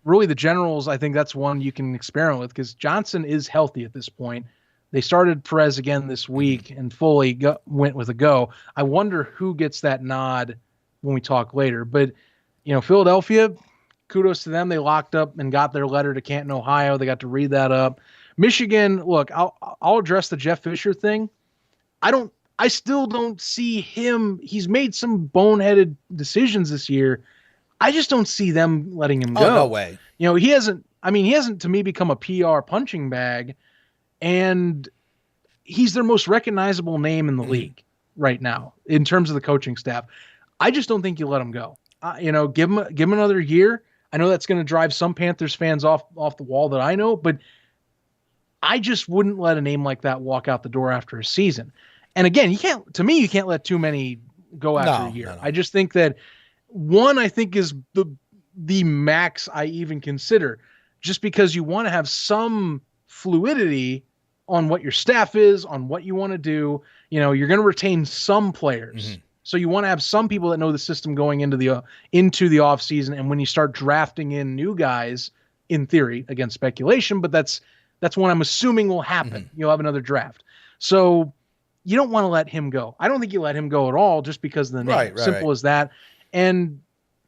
B: Really the Generals, I think that's one you can experiment with because Johnson is healthy at this point. They started Perez again this week and fully went with a go. I wonder who gets that nod when we talk later. But, Philadelphia, kudos to them. They locked up and got their letter to Canton, Ohio. They got to read that up. Michigan, look, I'll address the Jeff Fisher thing. I still don't see him. He's made some boneheaded decisions this year. I just don't see them letting him go.
A: Oh, no way.
B: He hasn't to me become a PR punching bag. And he's their most recognizable name in the league right now in terms of the coaching staff. I just don't think you let him go. Give him another year. I know that's going to drive some Panthers fans off the wall that I know, but I just wouldn't let a name like that walk out the door after a season. And again, you can't let too many go after a year. No. I just think that one, I think is the max I even consider, just because you want to have some fluidity on what your staff is, on what you want to do. You're going to retain some players. So you want to have some people that know the system going into the off season. And when you start drafting in new guys, in theory, again, speculation, but that's what I'm assuming will happen. You'll have another draft. So you don't want to let him go. I don't think you let him go at all just because of the name. Right, simple as that. And,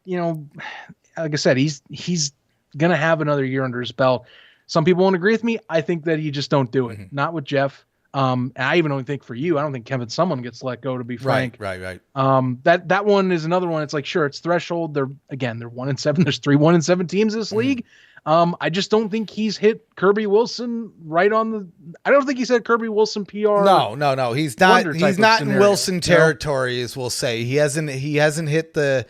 B: like I said, he's going to have another year under his belt. Some people won't agree with me. I think that you just don't do it.
A: Mhm.
B: Not with Jeff. And I even don't think for you, I don't think Kevin Sumlin gets let go, to be frank.
A: Right.
B: That one is another one. It's like, sure, it's threshold. They're 1-7. There's 3 1-7 teams in this league. I just don't think he's hit Kirby Wilson right on the. I don't think he's had Kirby Wilson PR.
A: No. He's not. He's not in Wilson territory,
B: No?
A: as we'll say. He hasn't hit the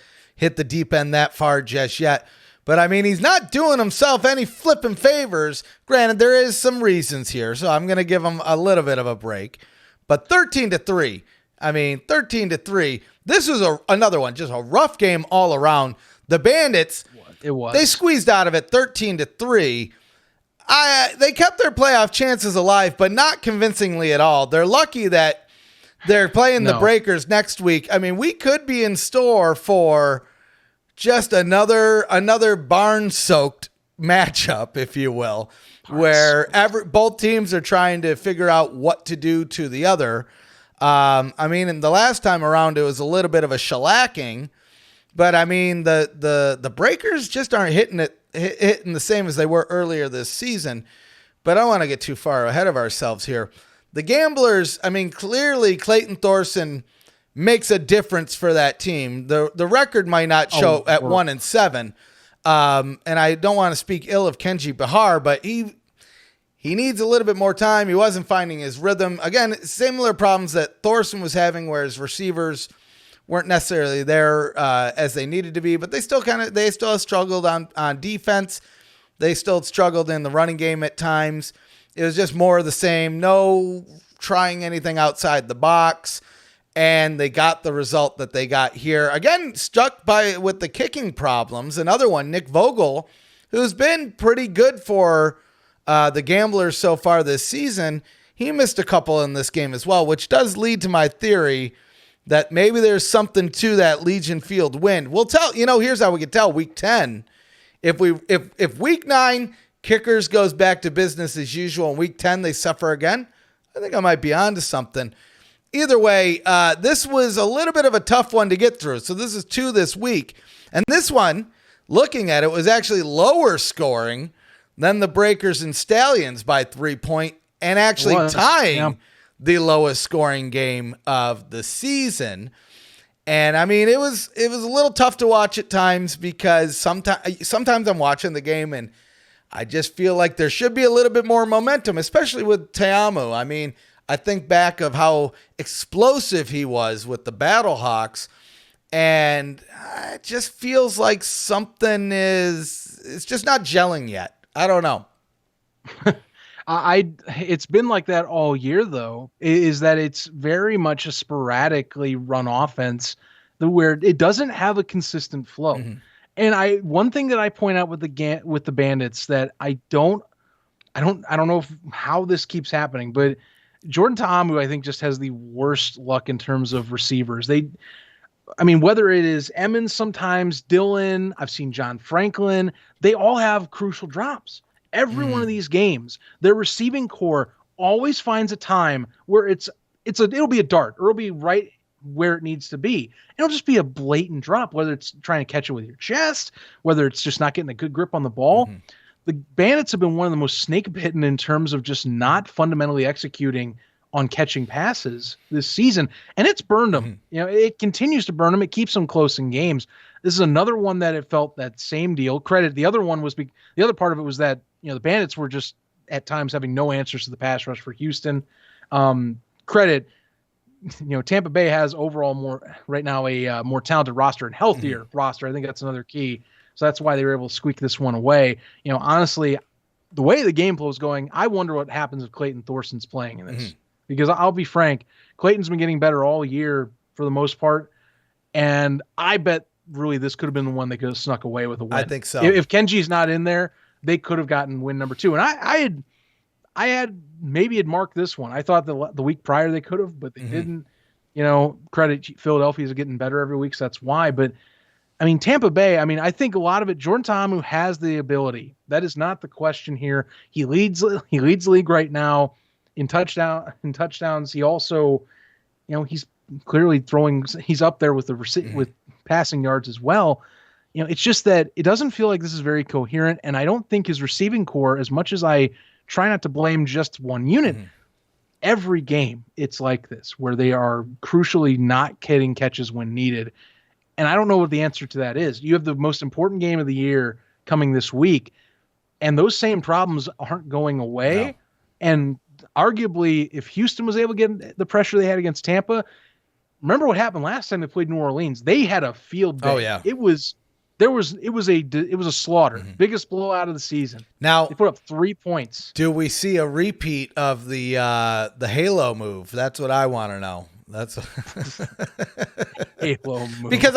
A: deep end that far just yet. But I mean, he's not doing himself any flipping favors. Granted, there is some reasons here, so I'm going to give him a little bit of a break. But 13-3. I mean, 13-3. This was another one, just a rough game all around. The Bandits,
B: it was.
A: They squeezed out of it 13-3. They kept their playoff chances alive, but not convincingly at all. They're lucky that they're playing the Breakers next week. I mean, we could be in store for just another barn-soaked matchup, if you will, where both teams are trying to figure out what to do to the other. I mean, in the last time around, it was a little bit of a shellacking, but I mean, the Breakers just aren't hitting the same as they were earlier this season. But I don't want to get too far ahead of ourselves here. The Gamblers, I mean, clearly Clayton Thorson makes a difference for that team. The record might not show at 1-7. And I don't want to speak ill of Kenji Bahar, but he needs a little bit more time. He wasn't finding his rhythm. Again, similar problems that Thorson was having, where his receivers weren't necessarily there as they needed to be, but they still struggled on defense. They still struggled in the running game at times. It was just more of the same. No trying anything outside the box. And they got the result that they got here. Again, stuck with the kicking problems. Another one, Nick Vogel, who's been pretty good for the Gamblers so far this season. He missed a couple in this game as well, which does lead to my theory that maybe there's something to that Legion Field win. We'll tell, here's how we can tell week 10. If week 9 Kickers goes back to business as usual and week 10 they suffer again, I think I might be onto something. Either way, this was a little bit of a tough one to get through. So this is 2 this week. And this one, looking at it, was actually lower scoring than the Breakers and Stallions by 3 points, and actually tying the lowest scoring game of the season. And I mean, it was a little tough to watch at times, because sometimes I'm watching the game and I just feel like there should be a little bit more momentum, especially with Teamu. I mean, I think back of how explosive he was with the Battlehawks, and it just feels like something it's just not gelling yet. I don't know.
B: It's been like that all year, though, is that it's very much a sporadically run offense where it doesn't have a consistent flow. Mm-hmm. And one thing that I point out with the Bandits that I don't know how this keeps happening, but Jordan Ta'amu, I think, just has the worst luck in terms of receivers. Whether it is Emmons sometimes, Dylan, I've seen John Franklin, they all have crucial drops. Every one of these games, their receiving core always finds a time where it'll be a dart, or it'll be right where it needs to be. It'll just be a blatant drop, whether it's trying to catch it with your chest, whether it's just not getting a good grip on the ball. Mm-hmm. The Bandits have been one of the most snake bitten in terms of just not fundamentally executing on catching passes this season. And it's burned them. Mm-hmm. It continues to burn them. It keeps them close in games. This is another one that it felt that same deal. Credit. The other one was the other part of it was that, the Bandits were just at times having no answers to the pass rush for Houston. Credit. Tampa Bay has overall a more talented roster and healthier roster. I think that's another key. So that's why they were able to squeak this one away. Honestly, the way the game flow is going, I wonder what happens if Clayton Thorson's playing in this. Mm-hmm. Because I'll be frank, Clayton's been getting better all year for the most part. And I bet really this could have been the one they could have snuck away with a win.
A: I think so.
B: If Kenji's not in there, they could have gotten win number 2. And I had maybe had marked this one. I thought the week prior they could have, but they didn't. Credit Philadelphia's getting better every week, so that's why. But Tampa Bay, I think a lot of it, Jordan Ta'amu has the ability. That is not the question here. He leads the league right now in touchdowns. He also, he's clearly he's up there with with passing yards as well. it's just that it doesn't feel like this is very coherent. And I don't think his receiving core, as much as I try not to blame just one unit, every game it's like this, where they are crucially not getting catches when needed. And I don't know what the answer to that is. You have the most important game of the year coming this week, and those same problems aren't going away.
A: No.
B: And arguably, if Houston was able to get the pressure they had against Tampa, remember what happened last time they played New Orleans? They had a field day.
A: Oh, yeah.
B: It was a slaughter. Biggest blowout of the season.
A: Now
B: they put up 3 points.
A: Do we see a repeat of the Halo move? That's what I want to know. That's
B: Halo move.
A: Because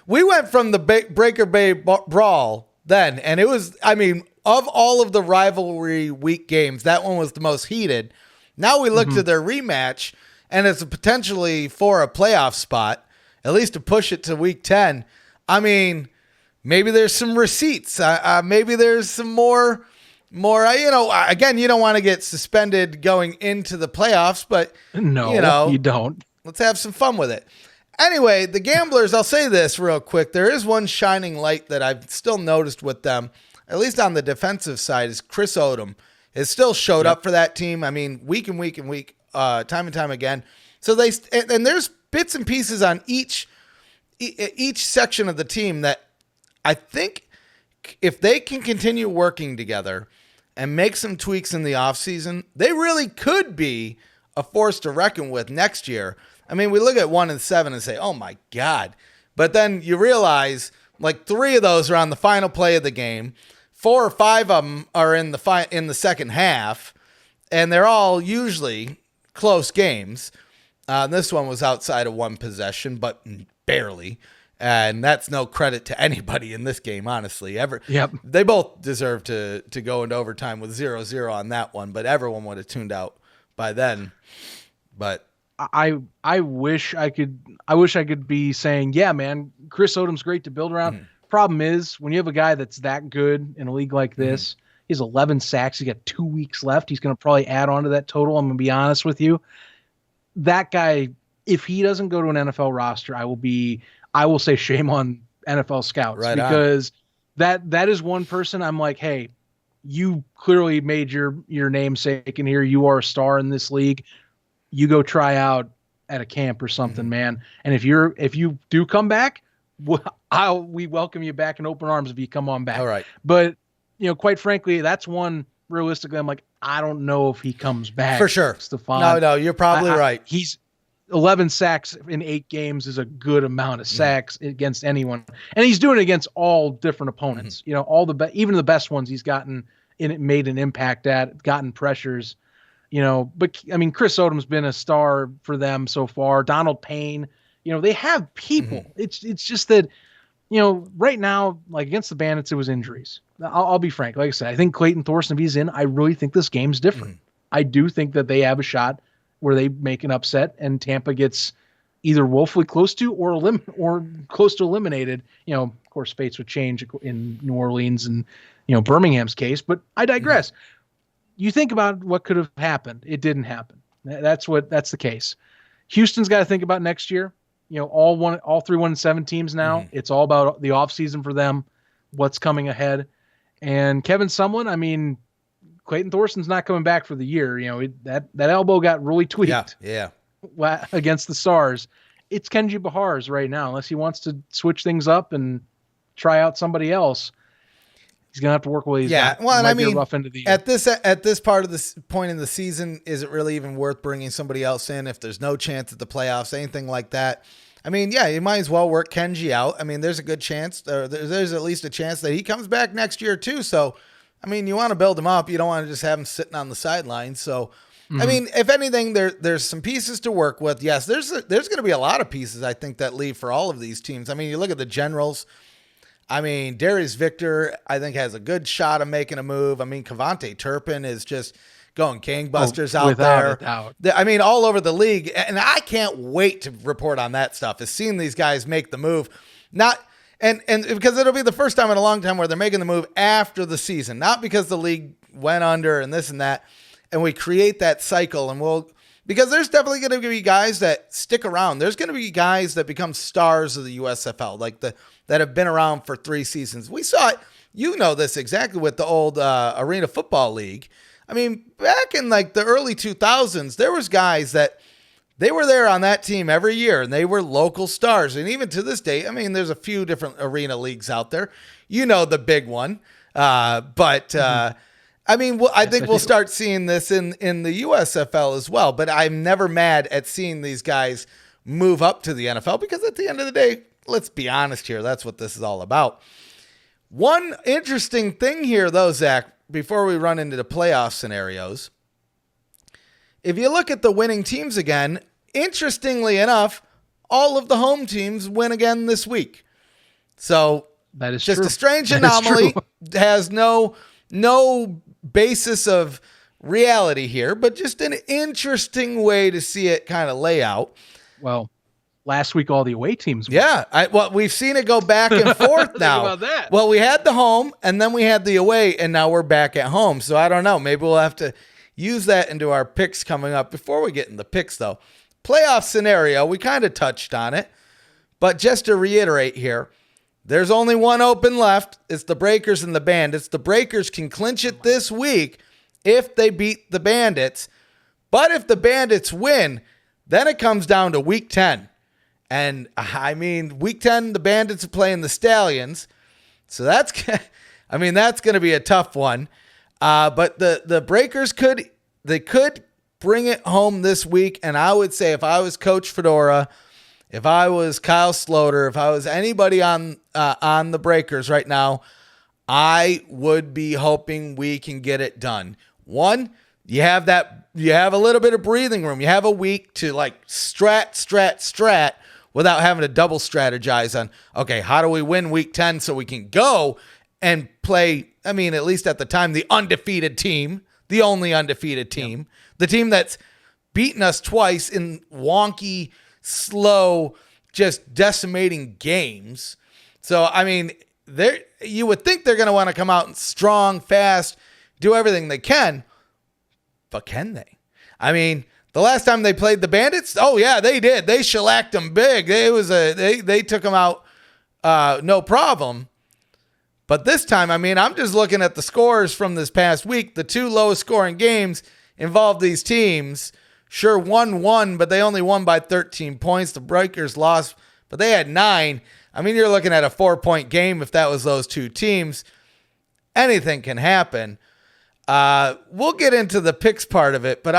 A: we went from the Breaker Bay brawl then, and it was, of all of the rivalry week games, that one was the most heated. Now we look to their rematch, and it's potentially for a playoff spot, at least to push it to week 10. Maybe there's some receipts. Maybe there's some more. Again, you don't want to get suspended going into the playoffs, but
B: no, you don't.
A: Let's have some fun with it. Anyway, the Gamblers, I'll say this real quick. There is one shining light that I've still noticed with them, at least on the defensive side, is Chris Odom has still showed up for that team. Week and week and week, time and time again. So and there's bits and pieces on each section of the team that I think if they can continue working together and make some tweaks in the offseason, they really could be a force to reckon with next year. We look at 1-7 and say, oh my God. But then you realize like 3 of those are on the final play of the game. 4 or 5 of them are in the second half, and they're all usually close games. This one was outside of one possession, but barely. And that's no credit to anybody in this game, honestly. They both deserve to go into overtime with 0-0 on that one, but everyone would have tuned out by then. But
B: I wish I could be saying, yeah, man, Chris Odom's great to build around. Problem is, when you have a guy that's that good in a league like this, he has 11 sacks. He's got 2 weeks left. He's going to probably add on to that total. I'm going to be honest with you. That guy, if he doesn't go to an NFL roster, I will say shame on NFL scouts,
A: right,
B: because that is one person I'm like, hey, you clearly made your namesake in here. You are a star in this league. You go try out at a camp or something, man. And if you do come back, we welcome you back in open arms if you come on back.
A: All right.
B: But quite frankly, that's one realistically. I'm like, I don't know if he comes back
A: for sure.
B: Stephon.
A: No, you're probably right.
B: He's 11 sacks in 8 games is a good amount of sacks against anyone. And he's doing it against all different opponents. All even the best ones he's gotten made an impact at, gotten pressures, but Chris Odom's been a star for them so far. Donald Payne, they have people. It's just that, right now, like against the Bandits, it was injuries. I'll be frank. Like I said, I think Clayton Thorson, if he's in, I really think this game's different. I do think that they have a shot where they make an upset and Tampa gets either woefully close to or close to eliminated. Of course, fates would change in New Orleans and Birmingham's case, but I digress. You think about what could have happened. It didn't happen. That's the case. Houston's got to think about next year. All 3 1-7 teams now. It's all about the offseason for them, what's coming ahead. And Kevin Sumlin, Clayton Thorson's not coming back for the year. That elbow got really tweaked.
A: Yeah.
B: Against the Stars. It's Kenji Bahar's right now, unless he wants to switch things up and try out somebody else. He's gonna have to work with these.
A: Yeah, well, and
B: rough end of the year.
A: at this part of this point in the season, is it really even worth bringing somebody else in if there's no chance at the playoffs, anything like that? You might as well work Kenji out. There's a good chance, or there's at least a chance that he comes back next year too. So, you want to build him up. You don't want to just have him sitting on the sidelines. So, if anything, there's some pieces to work with. Yes, there's going to be a lot of pieces, I think, that leave for all of these teams. You look at the Generals. Darius Victor, I think, has a good shot of making a move. Cavante Turpin is just going gangbusters out there. All over the league. And I can't wait to report on that stuff, is seeing these guys make the move. And because it'll be the first time in a long time where they're making the move after the season, not because the league went under and this and that. And we create that cycle, and we'll Because there's definitely going to be guys that stick around. There's going to be guys that become stars of the USFL, like that have been around for 3 seasons. We saw it. You know this exactly with the old Arena Football League. I mean, back in like the early 2000s, there was guys that they were there on that team every year, and they were local stars. And even to this day, I mean, there's a few different arena leagues out there. You know the big one. I mean, I think we'll start seeing this in the USFL as well. But I'm never mad at seeing these guys move up to the NFL because at the end of the day, let's be honest here, that's what this is all about. One interesting thing here, though, Zach, before we run into the playoff scenarios, if you look at the winning teams again, interestingly enough, all of the home teams win again this week. So
B: that is
A: just
B: true.
A: A strange anomaly. Has no basis of reality here, but just an interesting way to see it kind of lay out.
B: Well, last week all the away teams won.
A: Yeah, we've seen it go back and forth now.
B: Think about that.
A: Well, we had the home, and then we had the away, and now we're back at home. So I don't know. Maybe we'll have to use that into our picks coming up. Before we get in the picks, though, playoff scenario, we kind of touched on it, but just to reiterate here, there's only one open left. It's the Breakers and the Bandits. The Breakers can clinch it this week if they beat the Bandits. But if the Bandits win, then it comes down to week 10. And I mean, week 10, the Bandits are playing the Stallions. So that's going to be a tough one. But the Breakers could bring it home this week. And I would say if I was Coach Fedora, if I was Kyle Sloter, if I was anybody on the Breakers right now, I would be hoping we can get it done. One, you have a little bit of breathing room. You have a week to like strat without having to double strategize on, okay, how do we win week 10 so we can go and play, I mean, at least at the time, the undefeated team, the only undefeated team, the team that's beaten us twice in wonky, slow, just decimating games. So, I mean, you would think they're going to want to come out strong, fast, do everything they can, but can they? I mean, the last time they played the Bandits, oh yeah, they did. They shellacked them big. They took them out, no problem. But this time, I mean, I'm just looking at the scores from this past week. The 2 lowest scoring games involved these teams. Sure, 1-1, but they only won by 13 points. The Breakers lost, but they had 9. I mean, you're looking at a 4-point game if that was those 2 teams. Anything can happen. We'll get into the picks part of it, but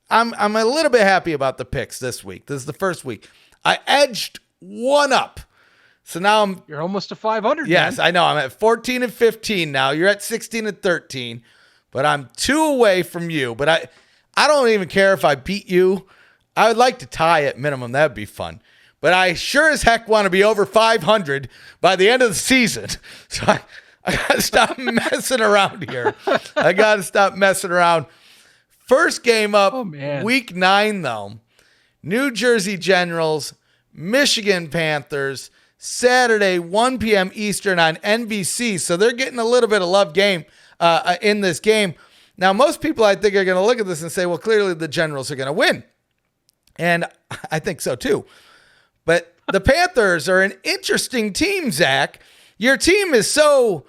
A: I'm a little bit happy about the picks this week. This is the first week. I edged one up. So now
B: you're almost to 500.
A: Yes, man. I know. I'm at 14 and 15 now. You're at 16 and 13, but I'm 2 away from you. But I don't even care if I beat you. I would like to tie at minimum. That'd be fun. But I sure as heck want to be over 500 by the end of the season. So I got to stop messing around here. I got to stop messing around. First game up, week 9, though. New Jersey Generals, Michigan Panthers, Saturday, 1 p.m. Eastern on NBC. So they're getting a little bit of love game in this game. Now, most people, I think, are going to look at this and say, well, clearly the Generals are going to win. And I think so, too. But the Panthers are an interesting team, Zach. Your team is so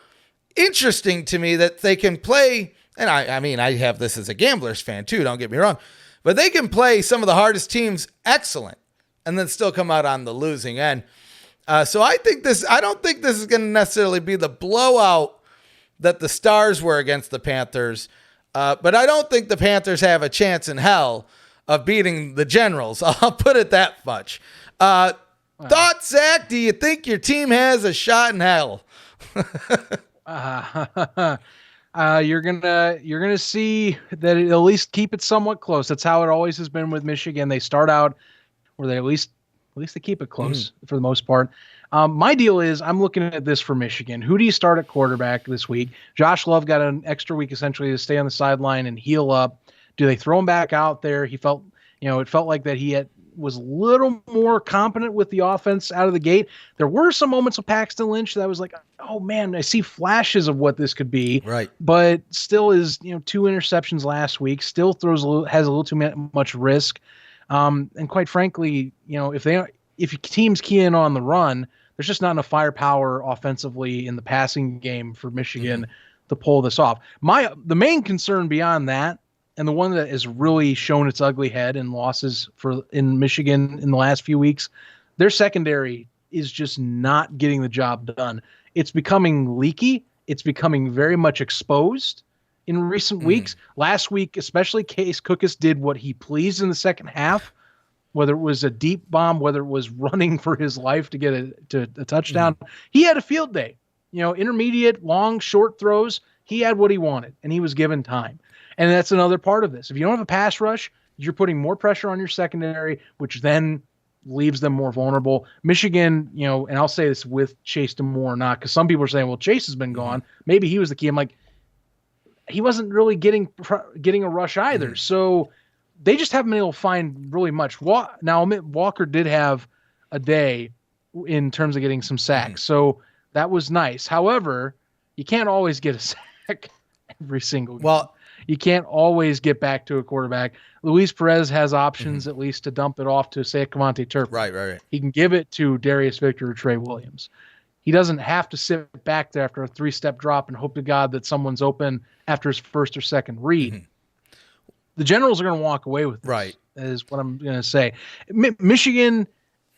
A: interesting to me that they can play, and I mean, I have this as a Gamblers fan, too, don't get me wrong, but they can play some of the hardest teams excellent and then still come out on the losing end. So I don't think this is going to necessarily be the blowout that the Stars were against the Panthers. But I don't think the Panthers have a chance in hell of beating the Generals. I'll put it that much. Thoughts, Zach? Do you think your team has a shot in hell?
B: You're gonna see that it at least keep it somewhat close. That's how it always has been with Michigan. They start out where they at least they keep it close for the most part. My deal is I'm looking at this for Michigan. Who do you start at quarterback this week? Josh Love got an extra week essentially to stay on the sideline and heal up. Do they throw him back out there? He felt, it felt like that he had was a little more competent with the offense out of the gate. There were some moments with Paxton Lynch that was like, oh man, I see flashes of what this could be.
A: Right.
B: But still is, 2 interceptions last week, still has a little too much risk. And quite frankly, if teams key in on the run, there's just not enough firepower offensively in the passing game for Michigan to pull this off. The main concern beyond that, and the one that has really shown its ugly head in losses in Michigan in the last few weeks, their secondary is just not getting the job done. It's becoming leaky. It's becoming very much exposed in recent weeks. Last week, especially, Case Cookus did what he pleased in the second half, whether it was a deep bomb, whether it was running for his life to get a touchdown. He had a field day. Intermediate, long, short throws. He had what he wanted, and he was given time. And that's another part of this. If you don't have a pass rush, you're putting more pressure on your secondary, which then leaves them more vulnerable. Michigan, and I'll say this with Chase DeMore or not, because some people are saying, well, Chase has been gone. Maybe he was the key. I'm like, he wasn't really getting a rush either. So they just haven't been able to find really much. Now, Walker did have a day in terms of getting some sacks. So that was nice. However, you can't always get a sack every single game.
A: Well,
B: you can't always get back to a quarterback. Luis Perez has options at least to dump it off to, say, Cavante Turpin.
A: Right.
B: He can give it to Darius Victor or Trey Williams. He doesn't have to sit back there after a 3-step drop and hope to God that someone's open after his first or second read. The Generals are going to walk away with this,
A: right,
B: is what I'm going to say. Michigan,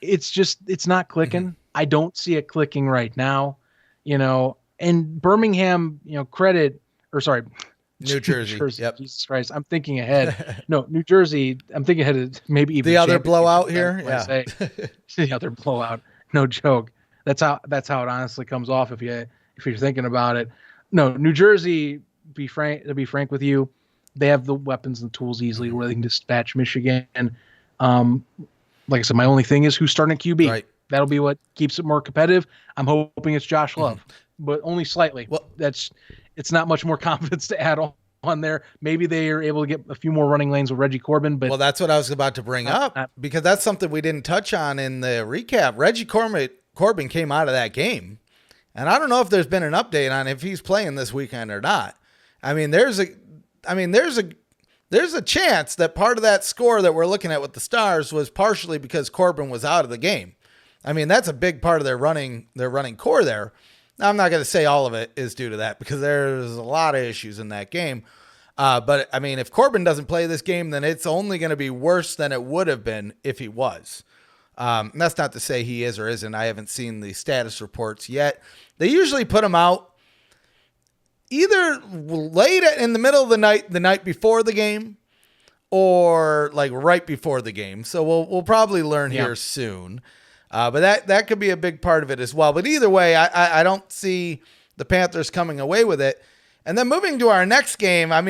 B: it's not clicking. I don't see it clicking right now, and Birmingham,
A: New Jersey. Yep.
B: Jesus Christ. I'm thinking ahead. No, New Jersey. I'm thinking ahead of maybe even
A: the other blowout here.
B: Yeah. The other blowout. No joke. That's how it honestly comes off if you're thinking about it. No, New Jersey, to be frank with you, they have the weapons and the tools easily where they can dispatch Michigan. Like I said, my only thing is who's starting at QB.
A: Right.
B: That'll be what keeps it more competitive. I'm hoping it's Josh Love, but only slightly. Well, it's not much more confidence to add on there. Maybe they are able to get a few more running lanes with Reggie Corbin. But
A: that's what I was about to bring up, because that's something we didn't touch on in the recap. Reggie Corbin came out of that game, and I don't know if there's been an update on if he's playing this weekend or not. There's a chance that part of that score that we're looking at with the Stars was partially because Corbin was out of the game. That's a big part of their running core there. Now, I'm not going to say all of it is due to that, because there's a lot of issues in that game. But if Corbin doesn't play this game, then it's only going to be worse than it would have been if he was. And that's not to say he is or isn't. I haven't seen the status reports yet. They usually put him out either late in the middle of the night before the game, or like right before the game. So we'll probably learn here soon. But that could be a big part of it as well. But either way, I don't see the Panthers coming away with it. And then moving to our next game, I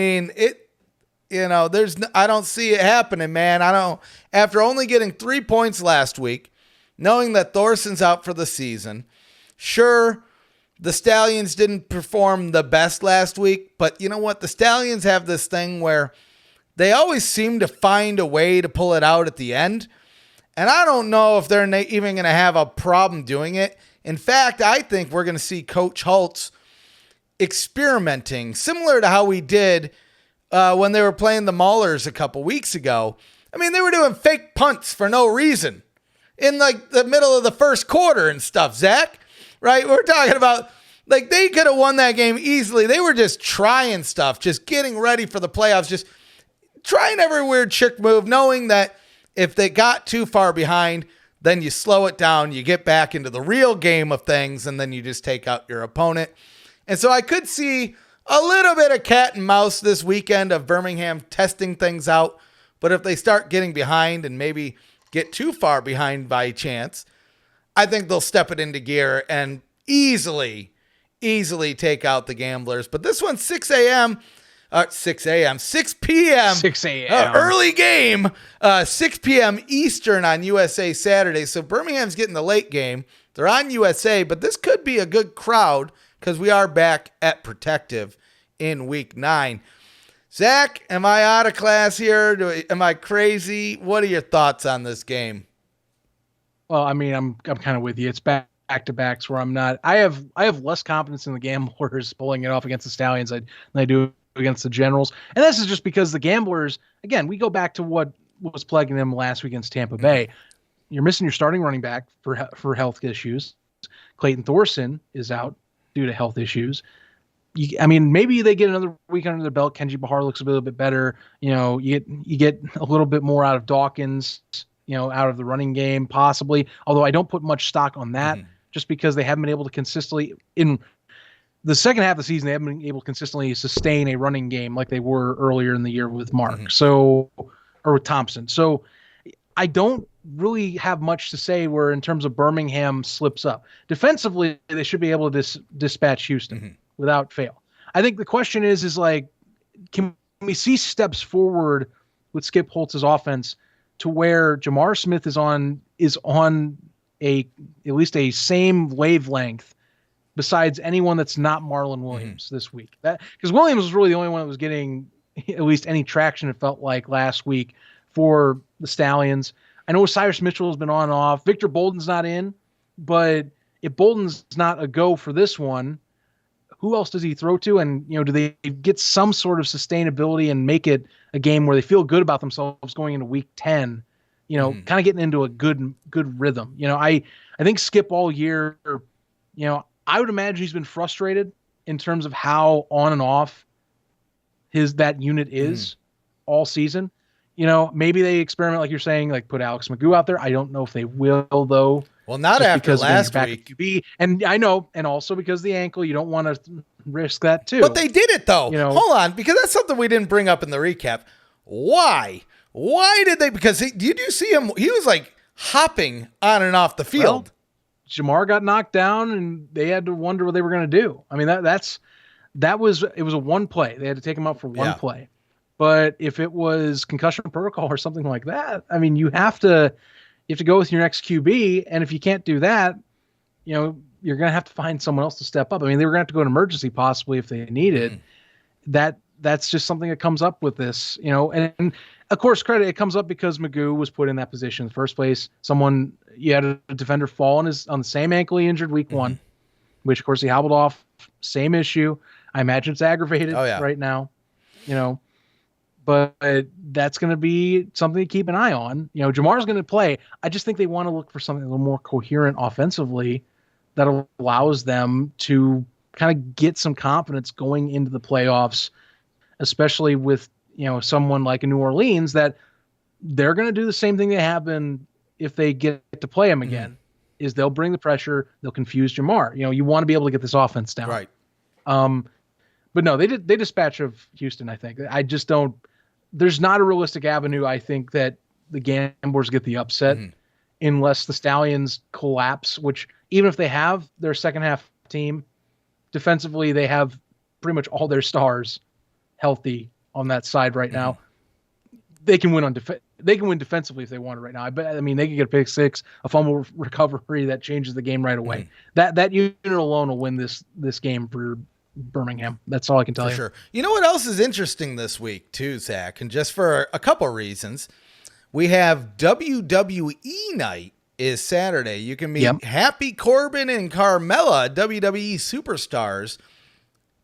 A: don't see it happening, man. After only getting 3 points last week, knowing that Thorson's out for the season, sure, the Stallions didn't perform the best last week, but you know what? The Stallions have this thing where they always seem to find a way to pull it out at the end. And I don't know if they're even going to have a problem doing it. In fact, I think we're going to see Coach Holtz experimenting, similar to how we did when they were playing the Maulers a couple weeks ago. They were doing fake punts for no reason in like the middle of the first quarter and stuff, Zach. Right? We're talking about like they could have won that game easily. They were just trying stuff, just getting ready for the playoffs, just trying every weird trick move, knowing that if they got too far behind, then you slow it down, you get back into the real game of things, and then you just take out your opponent. And so I could see a little bit of cat and mouse this weekend of Birmingham testing things out. But if they start getting behind and maybe get too far behind by chance, I think they'll step it into gear and easily take out the Gamblers. But this one's 6 p.m. 6 p.m. Early game, 6 p.m. Eastern on USA Saturday. So Birmingham's getting the late game. They're on USA, but this could be a good crowd because we are back at Protective in week 9. Zach, am I out of class here? Am I crazy? What are your thoughts on this game?
B: Well, I mean, I'm kind of with you. It's back-to-backs where I'm not. I have less confidence in the Gamblers pulling it off against the Stallions than I do against the Generals. And this is just because the Gamblers, again, we go back to what was plaguing them last week against Tampa Bay. You're missing your starting running back for health issues. Clayton Thorson is out due to health issues. I mean, maybe they get another week under their belt. Kenji Bahar looks a little bit better. You get a little bit more out of Dawkins, out of the running game, possibly. Although I don't put much stock on that, just because they haven't been able to consistently, in the second half of the season, they haven't been able to consistently sustain a running game like they were earlier in the year with Mark, or with Thompson. So I don't really have much to say where in terms of Birmingham slips up. Defensively, they should be able to dispatch Houston without fail. I think the question is like, can we see steps forward with Skip Holtz's offense to where Jamar Smith is on at least a same wavelength besides anyone that's not Marlon Williams this week? Because Williams was really the only one that was getting at least any traction, it felt like, last week for the Stallions. I know Cyrus Mitchell has been on and off. Victor Bolden's not in, but if Bolden's not a go for this one, who else does he throw to? And, do they get some sort of sustainability and make it a game where they feel good about themselves going into week 10, kind of getting into a good rhythm. I think Skip all year, I would imagine he's been frustrated in terms of how on and off that unit is all season. Maybe they experiment, like you're saying, like put Alex Magoo out there. I don't know if they will, though.
A: Well, not after last week.
B: QB, and I know, and also because the ankle, you don't want to risk that too.
A: But they did it, though. Hold on, because that's something we didn't bring up in the recap. Why? Why did they? Because did you see him? He was like hopping on and off the field.
B: Well, Jamar got knocked down, and they had to wonder what they were going to do. I mean, it was a one play. They had to take him out for one play. But if it was concussion protocol or something like that, I mean, you have to go with your next QB, and if you can't do that, you're going to have to find someone else to step up. I mean, they were going to have to go to emergency possibly if they needed. That's just something that comes up with this, and of course, it comes up because Magoo was put in that position in the first place. You had a defender fall on the same ankle he injured week 1, which of course he hobbled off. Same issue. I imagine it's aggravated right now, but that's going to be something to keep an eye on. Jamar's going to play. I just think they want to look for something a little more coherent offensively that allows them to kind of get some confidence going into the playoffs, especially with, someone like a New Orleans that they're going to do the same thing they have been if they get to play him again, is they'll bring the pressure, they'll confuse Jamar. You want to be able to get this offense down.
A: Right.
B: But no, they dispatch of Houston, I think. I just don't. There's not a realistic avenue, I think, that the Gamblers get the upset unless the Stallions collapse, which even if they have their second half team, defensively they have pretty much all their stars healthy on that side right now. They can win they can win defensively if they want it right now. I mean, they can get a pick six, a fumble recovery that changes the game right away. That unit alone will win this game for Birmingham. That's all I can tell you.
A: Sure. You know what else is interesting this week too, Zach? And just for a couple of reasons, we have WWE night is Saturday. You can meet Happy Corbin and Carmella, WWE superstars.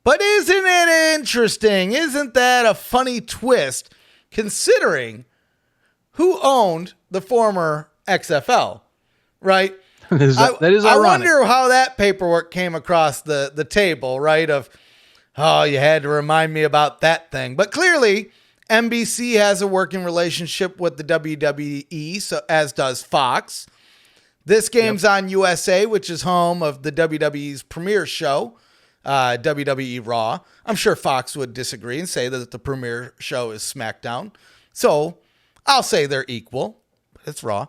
A: But isn't it interesting? Isn't that a funny twist considering who owned the former XFL, right?
B: That is ironic.
A: I wonder how that paperwork came across the table, right? You had to remind me about that thing. But clearly, NBC has a working relationship with the WWE, so as does Fox. This game's on USA, which is home of the WWE's premier show, WWE Raw. I'm sure Fox would disagree and say that the premier show is SmackDown. So I'll say they're equal. It's Raw.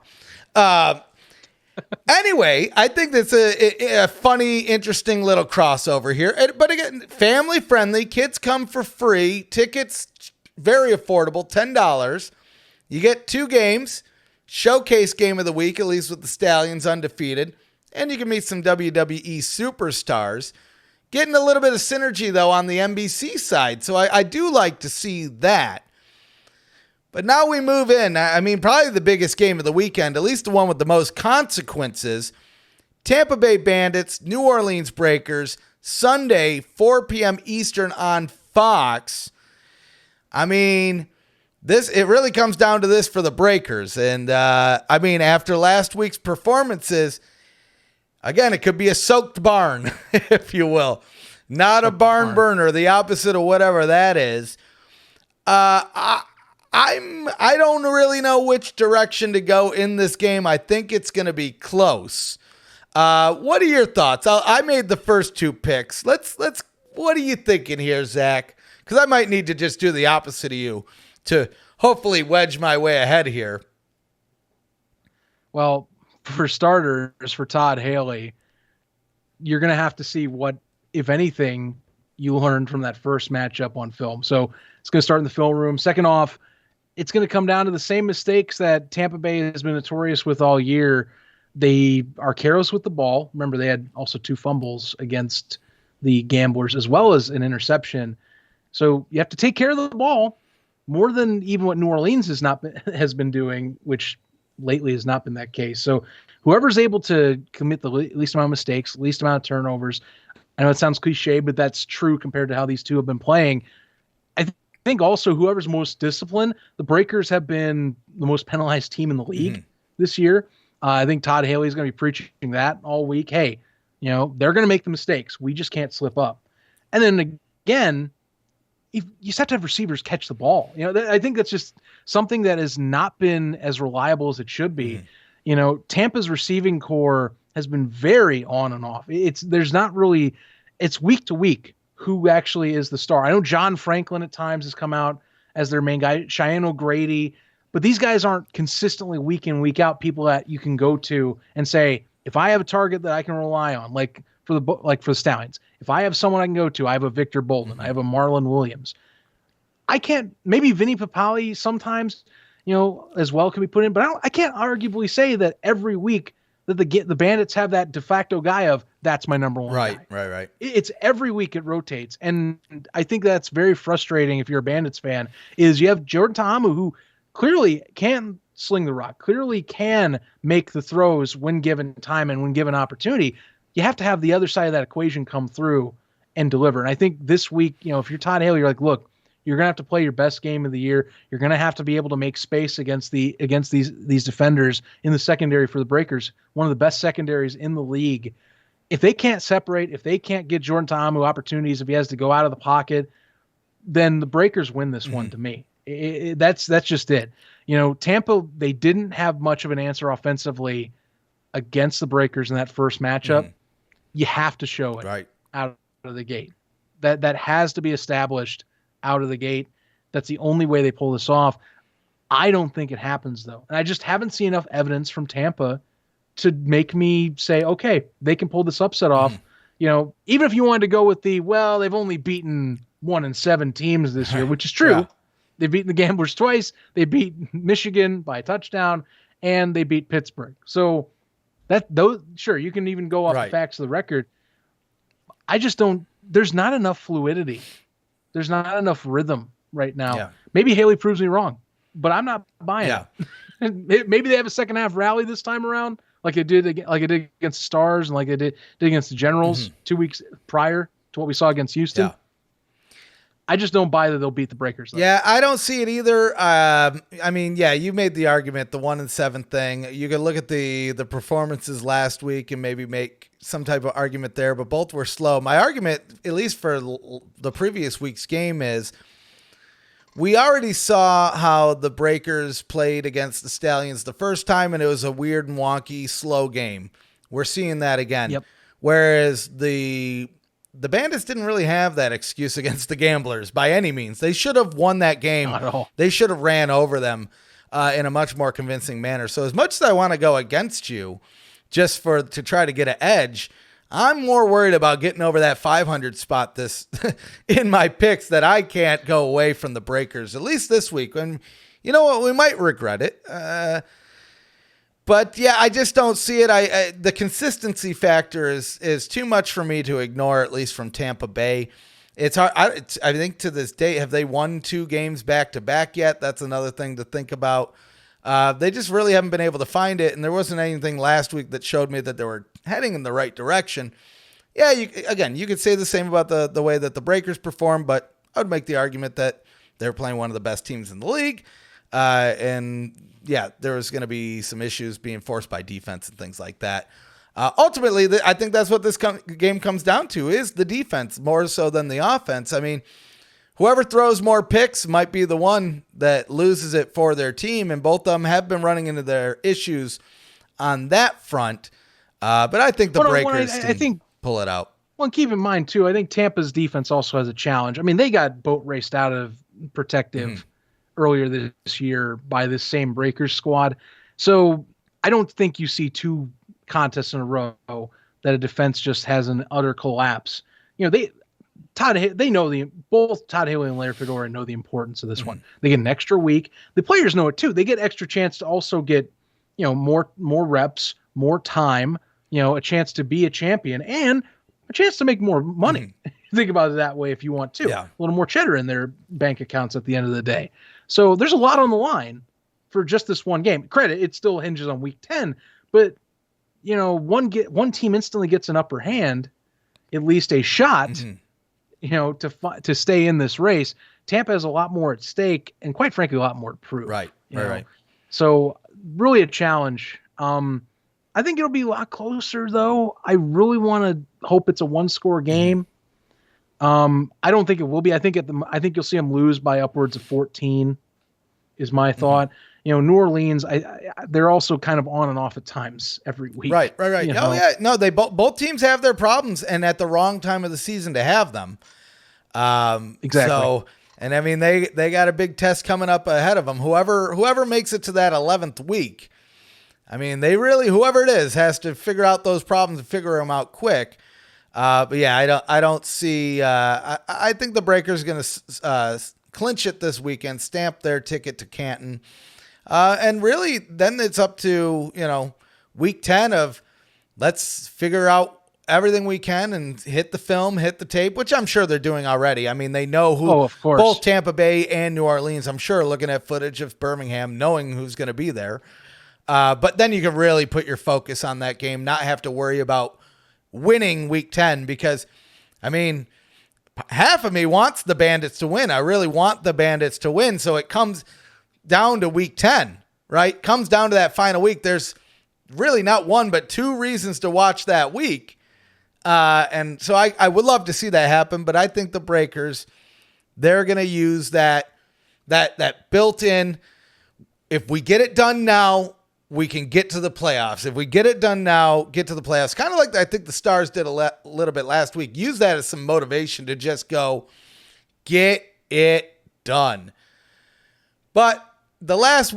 A: Anyway, I think that's a funny, interesting little crossover here. But again, family friendly. Kids come for free. Tickets very affordable, $10. You get 2 games. Showcase game of the week, at least with the Stallions undefeated. And you can meet some WWE superstars. getting a little bit of synergy, though, on the NBC side. So I do like to see that. But now we move in. I mean, probably the biggest game of the weekend, at least the one with the most consequences. Tampa Bay Bandits, New Orleans Breakers, Sunday, 4 p.m. Eastern on Fox. I mean, it really comes down to this for the Breakers. And, I mean, after last week's performances, again, it could be a soaked barn, if you will. Not a barn burner, the opposite of whatever that is. I don't really know which direction to go in this game. I think it's going to be close. What are your thoughts? I made the first two picks. What are you thinking here, Zach? Because I might need to just do the opposite of you to hopefully wedge my way ahead here.
B: Well, for starters, for Todd Haley, you're going to have to see what, if anything, you learned from that first matchup on film. So it's going to start in the film room. Second off, it's going to come down to the same mistakes that Tampa Bay has been notorious with all year. They are careless with the ball. Remember, they had also 2 fumbles against the Gamblers, as well as an interception. So you have to take care of the ball more than even what New Orleans has been doing, which lately has not been that case. So whoever's able to commit the least amount of mistakes, least amount of turnovers, I know it sounds cliche, but that's true compared to how these two have been playing. I think also whoever's most disciplined, the Breakers have been the most penalized team in the league this year. I think Todd Haley is going to be preaching that all week. Hey, they're going to make the mistakes. We just can't slip up. And then again, you just have to have receivers catch the ball. I think that's just something that has not been as reliable as it should be. Tampa's receiving core has been very on and off. It's week to week who actually is the star. I know John Franklin at times has come out as their main guy, Cheyenne O'Grady, but these guys aren't consistently week in, week out people that you can go to and say, if I have a target that I can rely on, like for the Stallions, if I have someone I can go to, I have a Victor Bolden, I have a Marlon Williams. I can't, maybe Vinny Papali sometimes, as well can be put in, but I can't arguably say that every week that the Bandits have that de facto guy of, that's my number one guy.
A: Right.
B: It's every week it rotates. And I think that's very frustrating if you're a Bandits fan, is you have Jordan Ta'amu, who clearly can sling the rock, clearly can make the throws when given time and when given opportunity. You have to have the other side of that equation come through and deliver. And I think this week, if you're Todd Haley, you're like, look, you're going to have to play your best game of the year. You're going to have to be able to make space against these defenders in the secondary for the Breakers, one of the best secondaries in the league. If they can't separate, if they can't get Jordan Ta'amu opportunities, if he has to go out of the pocket, then the Breakers win this one to me. That's just it. Tampa, they didn't have much of an answer offensively against the Breakers in that first matchup. You have to show it out of the gate. That has to be established out of the gate. That's the only way they pull this off. I don't think it happens, though. And I just haven't seen enough evidence from Tampa to make me say, okay, they can pull this upset off. Even if you wanted to go with they've only beaten 1-7 teams this year, which is true. Yeah. They've beaten the Gamblers twice. They beat Michigan by a touchdown, and they beat Pittsburgh. So sure, you can even go off the facts of the record. I just don't. There's not enough fluidity. There's not enough rhythm right now. Yeah. Maybe Haley proves me wrong, but I'm not buying it. Maybe they have a second half rally this time around, like they did against the Stars and like they did against the Generals 2 weeks prior to what we saw against Houston. Yeah. I just don't buy that they'll beat the Breakers, though.
A: Yeah, I don't see it either. You made the argument, the 1-7 thing. You can look at the performances last week and maybe make some type of argument there, but both were slow. My argument, at least for the previous week's game, is we already saw how the Breakers played against the Stallions the first time, and it was a weird and wonky, slow game. We're seeing that again. Yep. Whereas the Bandits didn't really have that excuse against the Gamblers by any means. They should have won that game.
B: Not at all.
A: They should have ran over them in a much more convincing manner. So as much as I want to go against you just to try to get an edge, I'm more worried about getting over that 500 spot this in my picks that I can't go away from the Breakers, at least this week. And you know what? We might regret it. But yeah, I just don't see it. The consistency factor is too much for me to ignore, at least from Tampa Bay. It's hard. I think to this day, have they won 2 games back to back yet? That's another thing to think about. They just really haven't been able to find it, and there wasn't anything last week that showed me that they were heading in the right direction. Yeah, you could say the same about the way that the Breakers performed, but I would make the argument that they're playing one of the best teams in the league. And yeah, there was going to be some issues being forced by defense and things like that. Ultimately, I think that's what this game comes down to, is the defense more so than the offense. I mean, whoever throws more picks might be the one that loses it for their team, and both of them have been running into their issues on that front. But I think the Breakers can pull it out.
B: Well, keep in mind, too, I think Tampa's defense also has a challenge. I mean, they got boat raced out of Protective earlier this year by this same Breakers squad. So I don't think you see 2 contests in a row that a defense just has an utter collapse. You know, both Todd Haley and Larry Fedora know the importance of this one. They get an extra week. The players know it too. They get extra chance to also get, more reps, more time, a chance to be a champion and a chance to make more money. Think about it that way if you want to. Yeah. A little more cheddar in their bank accounts at the end of the day. So there's a lot on the line for just this one game. Credit, it still hinges on week 10, but one team instantly gets an upper hand, at least a shot, to stay in this race. Tampa has a lot more at stake and, quite frankly, a lot more to prove.
A: Right.
B: So really a challenge. I think it'll be a lot closer, though. I really want to hope it's a 1-score game. I don't think it will be. I think you'll see them lose by upwards of 14. Is my thought. New Orleans, they're also kind of on and off at times every week.
A: Right. Oh yeah, no, they both teams have their problems, and at the wrong time of the season to have them.
B: Exactly.
A: So, and I mean, they got a big test coming up ahead of them. Whoever makes it to that 11th week, I mean, whoever it is has to figure out those problems and figure them out quick. But yeah, I don't see. I think the Breakers going to clinch it this weekend, stamp their ticket to Canton. And really, then it's up to, week 10 of let's figure out everything we can and hit the film, hit the tape, which I'm sure they're doing already. I mean, they know who both Tampa Bay and New Orleans, I'm sure, looking at footage of Birmingham, knowing who's going to be there. But then you can really put your focus on that game, not have to worry about winning week 10 because, I mean, half of me wants the Bandits to win. I really want the Bandits to win. So it comes down to week 10, right? Comes down to that final week. There's really not one, but 2 reasons to watch that week. And so I would love to see that happen, but I think the Breakers, they're going to use that built in. If we get it done now, we can get to the playoffs. If we get it done now, get to the playoffs. Kind of like I think the Stars did a little bit last week. Use that as some motivation to just go get it done. But the last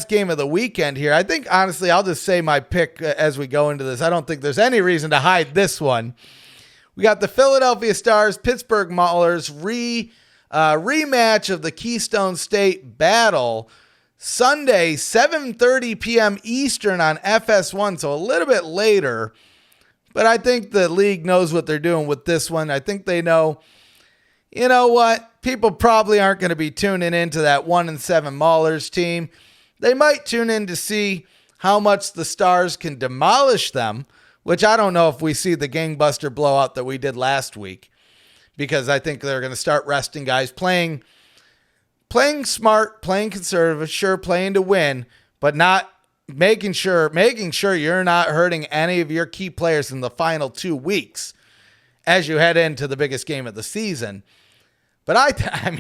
A: game of the weekend here, I think, honestly, I'll just say my pick as we go into this. I don't think there's any reason to hide this one. We got the Philadelphia Stars, Pittsburgh Maulers rematch of the Keystone State Battle. Sunday, 7:30 p.m. Eastern on FS1, so a little bit later. But I think the league knows what they're doing with this one. I think they know, you know what? People probably aren't going to be tuning into that 1-7 Maulers team. They might tune in to see how much the Stars can demolish them, which I don't know if we see the gangbuster blowout that we did last week, because I think they're going to start resting guys, playing smart, playing conservative, sure, playing to win, but not making sure you're not hurting any of your key players in the final 2 weeks as you head into the biggest game of the season. But I'm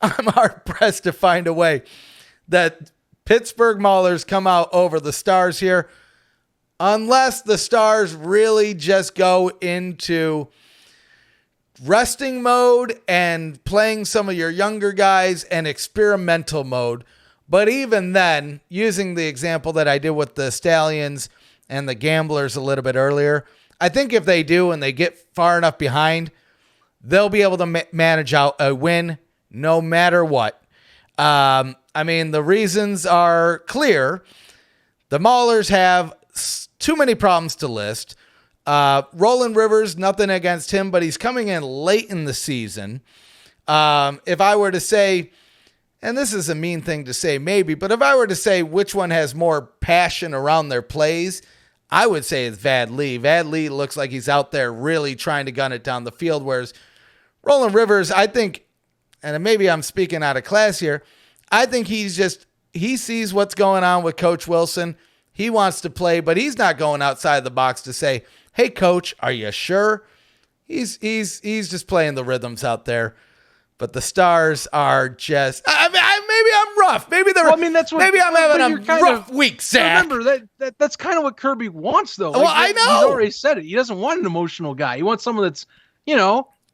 A: hard pressed to find a way that Pittsburgh Maulers come out over the Stars here, unless the Stars really just go into resting mode and playing some of your younger guys and experimental mode. But even then, using the example that I did with the Stallions and the Gamblers a little bit earlier, I think if they do and they get far enough behind, they'll be able to manage out a win no matter what. The reasons are clear. The Maulers have too many problems to list. Roland Rivers, nothing against him, but he's coming in late in the season. If I were to say, and this is a mean thing to say maybe, but if I were to say which one has more passion around their plays, I would say it's Vad Lee. Vad Lee looks like he's out there really trying to gun it down the field, whereas Roland Rivers, I think, and maybe I'm speaking out of class here, I think he sees what's going on with Coach Wilson. He wants to play, but he's not going outside the box to say, hey, coach, are you sure? He's just playing the rhythms out there. But the Stars are just, maybe I'm rough. Maybe they're, well, I mean, that's what, maybe I'm having a rough week, Zach.
B: Remember, that's kind of what Kirby wants, though.
A: Well, I know.
B: He's already said it. He doesn't want an emotional guy. He wants someone that's,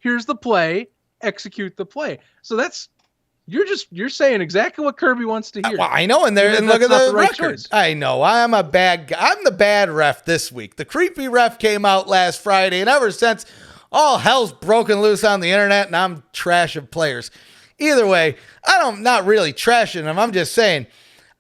B: here's the play, execute the play. So you're saying exactly what Kirby wants to hear.
A: Well, I know, and look at the records. I know. I'm a bad guy. I'm the bad ref this week. The creepy ref came out last Friday, and ever since, all hell's broken loose on the internet, and I'm trash of players. Either way, I'm not really trashing them. I'm just saying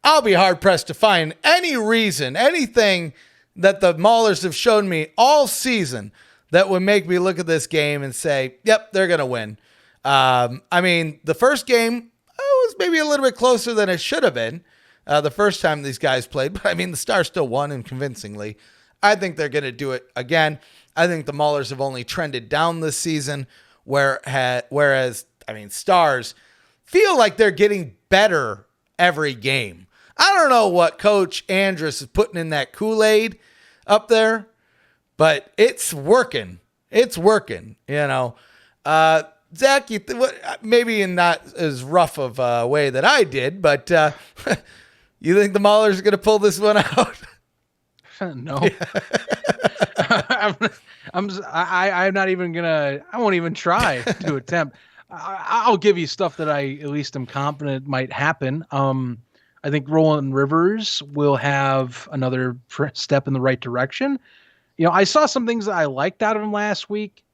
A: I'll be hard-pressed to find any reason, anything that the Maulers have shown me all season that would make me look at this game and say, yep, they're going to win. I mean, the first game was maybe a little bit closer than it should have been the first time these guys played, but I mean, the Stars still won, and convincingly. I think they're going to do it again. I think the Maulers have only trended down this season, whereas, I mean, Stars feel like they're getting better every game. I don't know what Coach Andrus is putting in that Kool-Aid up there, but it's working. It's working, Zach, maybe in not as rough of a way that I did, but you think the Maulers are going to pull this one out?
B: No. I'm not even gonna. I won't even try to attempt. I'll give you stuff that I at least am confident might happen. I think Roland Rivers will have another step in the right direction. I saw some things that I liked out of him last week.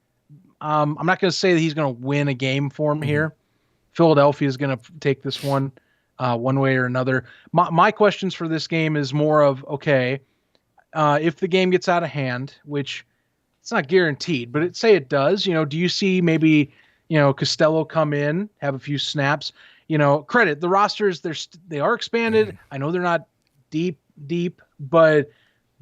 B: I'm not going to say that he's going to win a game for him here. Philadelphia is going to take this one way or another. My questions for this game is more of, okay, if the game gets out of hand, which it's not guaranteed, but say it does, do you see maybe, Costello come in, have a few snaps, credit the rosters. They are expanded. I know they're not deep, but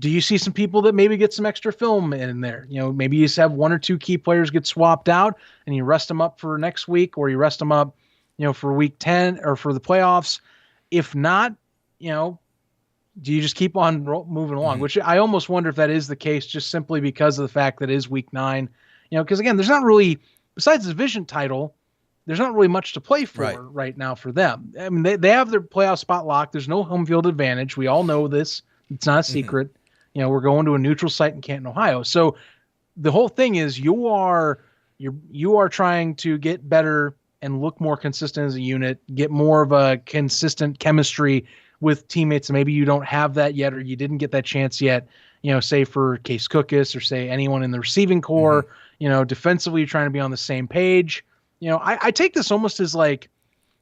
B: do you see some people that maybe get some extra film in there? Maybe you just have one or two key players get swapped out and you rest them up for next week, or you rest them up, for week 10 or for the playoffs. If not, do you just keep on moving along? Which I almost wonder if that is the case, just simply because of the fact that it is week 9. Because again, there's not really, besides the division title, there's not really much to play for right now for them. I mean, they have their playoff spot locked. There's no home field advantage. We all know this. It's not a secret. We're going to a neutral site in Canton, Ohio. So the whole thing is you are trying to get better and look more consistent as a unit, get more of a consistent chemistry with teammates. Maybe you don't have that yet, or you didn't get that chance yet, say for Case Cookus or say anyone in the receiving core, defensively, you're trying to be on the same page. I take this almost as like,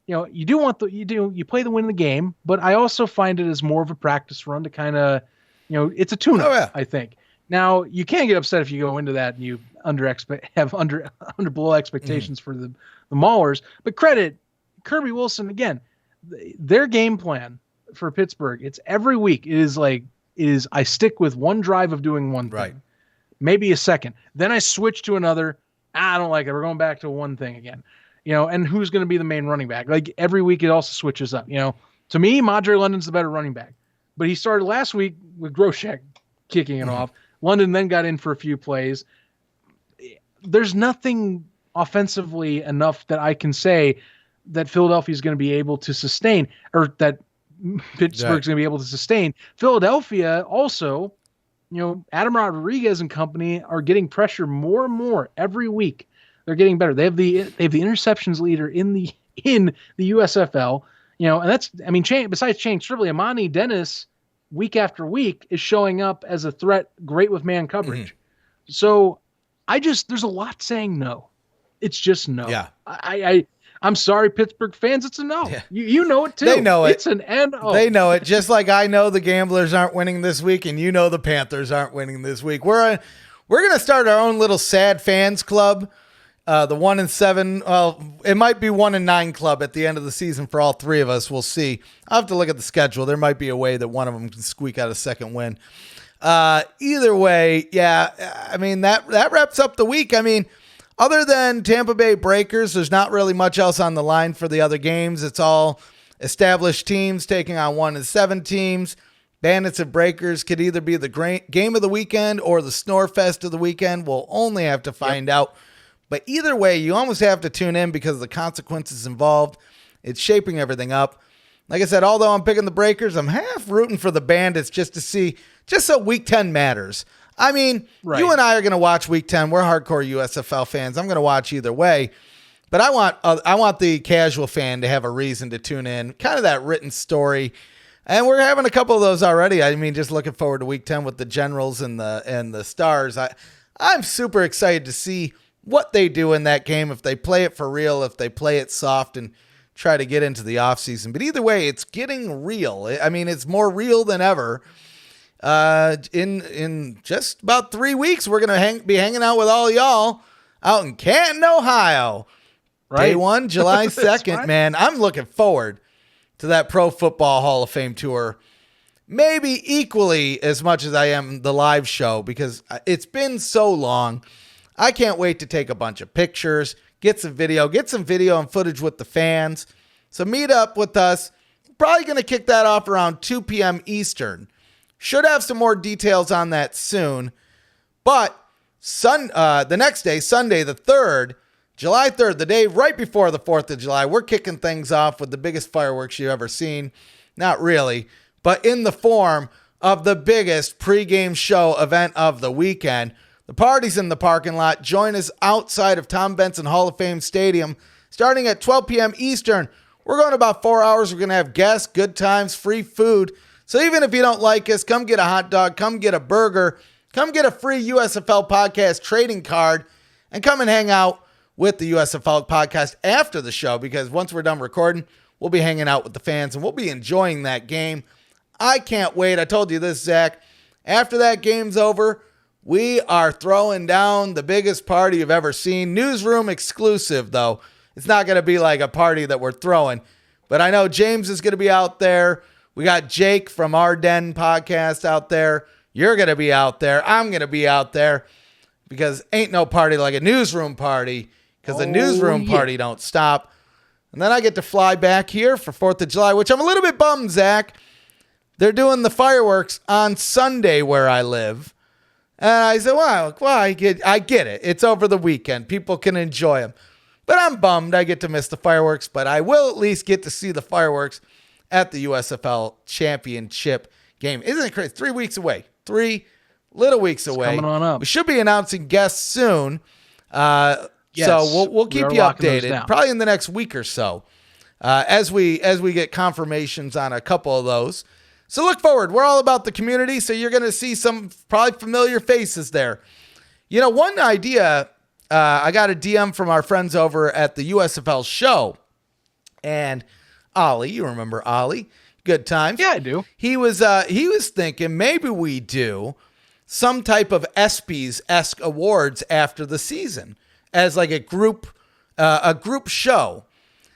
B: you play the win the game, but I also find it as more of a practice run to kind of, it's a tune-up, I think. Now, you can't get upset if you go into that and you under below expectations for the Maulers, but credit Kirby Wilson again. Their game plan for Pittsburgh, it's every week. It is I stick with one drive of doing one thing, maybe a second. Then I switch to another. I don't like it. We're going back to one thing again. And who's going to be the main running back? Like every week it also switches up. To me, Madre London's the better running back. But he started last week with Groshek kicking it off. London then got in for a few plays. There's nothing offensively enough that I can say that Philadelphia is going to be able to sustain, or that Pittsburgh's going to be able to sustain. Philadelphia also, Adam Rodriguez and company are getting pressure more and more every week. They're getting better. They have the interceptions leader in the USFL. And that's, besides Shane Stribley, Amani Dennis, week after week, is showing up as a threat, great with man coverage. So there's a lot saying no. It's just no.
A: Yeah.
B: I'm sorry, Pittsburgh fans, it's a no.
A: Yeah.
B: You know it too.
A: They know it.
B: It's an NO.
A: They know it. Just like I know the Gamblers aren't winning this week, and you know the Panthers aren't winning this week. We're gonna start our own little sad fans club. The 1-7. Well, it might be 1-9 club at the end of the season for all three of us. We'll see. I'll have to look at the schedule. There might be a way that one of them can squeak out a second win. Either way, yeah. I mean that wraps up the week. I mean, other than Tampa Bay Breakers, there's not really much else on the line for the other games. It's all established teams taking on 1-7 teams. Bandits and Breakers could either be the great game of the weekend or the snore fest of the weekend. We'll only have to find out. But either way, you almost have to tune in because of the consequences involved. It's shaping everything up. Like I said, although I'm picking the Breakers, I'm half rooting for the Bandits just so Week 10 matters. I mean, You and I are going to watch Week 10. We're hardcore USFL fans. I'm going to watch either way. But I want the casual fan to have a reason to tune in, kind of that written story. And we're having a couple of those already. I mean, just looking forward to Week 10 with the Generals and the Stars. I'm super excited to see what they do in that game, if they play it for real, if they play it soft and try to get into the offseason. But either way, it's getting real. I mean, it's more real than ever. In just about 3 weeks, we're going to be hanging out with all y'all out in Canton, Ohio. Right. Day 1, July 2nd, right. Man. I'm looking forward to that Pro Football Hall of Fame tour. Maybe equally as much as I am the live show because it's been so long. I can't wait to take a bunch of pictures, get some video and footage with the fans. So meet up with us. Probably going to kick that off around 2 p.m. Eastern. Should have some more details on that soon. But the next day, Sunday the 3rd, July 3rd, the day right before the 4th of July, we're kicking things off with the biggest fireworks you've ever seen. Not really, but in the form of the biggest pregame show event of the weekend. The party's in the parking lot. Join us outside of Tom Benson Hall of Fame Stadium starting at 12 p.m. Eastern. We're going about 4 hours. We're going to have guests, good times, free food. So even if you don't like us, come get a hot dog, come get a burger, come get a free USFL podcast trading card, and come and hang out with the USFL podcast after the show because once we're done recording, we'll be hanging out with the fans and we'll be enjoying that game. I can't wait. I told you this, Zach. After that game's over, we are throwing down the biggest party you've ever seen. Newsroom exclusive, though. It's not going to be like a party that we're throwing. But I know James is going to be out there. We got Jake from Our Den podcast out there. You're going to be out there. I'm going to be out there. Because ain't no party like a newsroom party. Because the newsroom party don't stop. And then I get to fly back here for 4th of July, which I'm a little bit bummed, Zach. They're doing the fireworks on Sunday where I live. And I said, well, I get it. It's over the weekend. People can enjoy them. But I'm bummed I get to miss the fireworks. But I will at least get to see the fireworks at the USFL Championship game. Isn't it crazy? 3 weeks away. 3 little weeks away.
B: Coming on up.
A: We should be announcing guests soon. Yes, so we'll keep you updated. Probably in the next week or so as we get confirmations on a couple of those. So look forward. We're all about the community, so you're going to see some probably familiar faces there. You know, one idea, I got a DM from our friends over at the USFL show, and Ollie, you remember Ollie? Good times.
B: Yeah, I do.
A: He was thinking maybe we do some type of ESPYs-esque awards after the season as like a group show.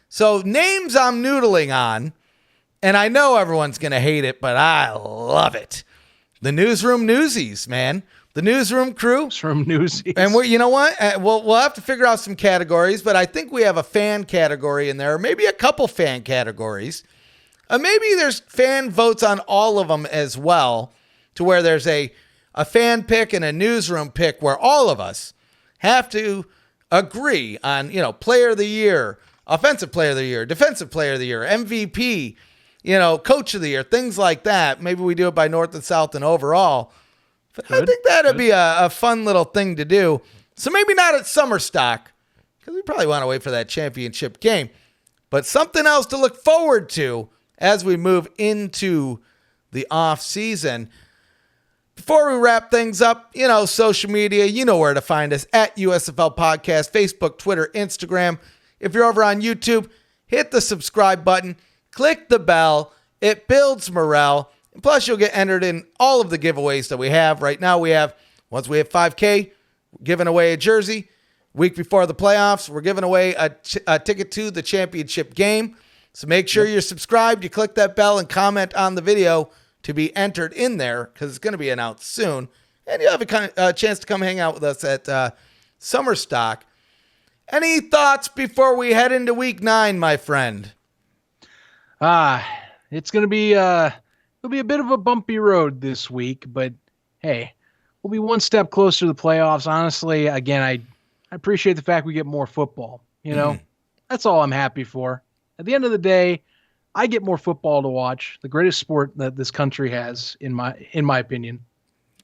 A: So names I'm noodling on. And I know everyone's going to hate it, but I love it. The Newsroom Newsies, man. The Newsroom crew.
B: Newsroom Newsies.
A: And you know what? We'll have to figure out some categories, but I think we have a fan category in there, or maybe a couple fan categories. Maybe there's fan votes on all of them as well, to where there's a fan pick and a newsroom pick where all of us have to agree on, player of the year, offensive player of the year, defensive player of the year, MVP, coach of the year, things like that. Maybe we do it by North and South and overall. But I think that'd be a fun little thing to do. So maybe not at summer stock, because we probably want to wait for that championship game. But something else to look forward to as we move into the off season. Before we wrap things up, social media, you know where to find us at USFL Podcast, Facebook, Twitter, Instagram. If you're over on YouTube, hit the subscribe button, click the bell. It builds morale. And plus, you'll get entered in all of the giveaways that we have. Right now, once we have 5K, we're giving away a jersey. Week before the playoffs, we're giving away a ticket to the championship game. So make sure you're subscribed, you click that bell, and comment on the video to be entered in there because it's going to be announced soon. And you'll have a chance to come hang out with us at Summer Stock. Any thoughts before we head into week 9, my friend?
B: It's going to be it'll be a bit of a bumpy road this week, but hey, we'll be one step closer to the playoffs. Honestly, again, I appreciate the fact we get more football. That's all I'm happy for. At the end of the day, I get more football to watch, the greatest sport that this country has, in my opinion.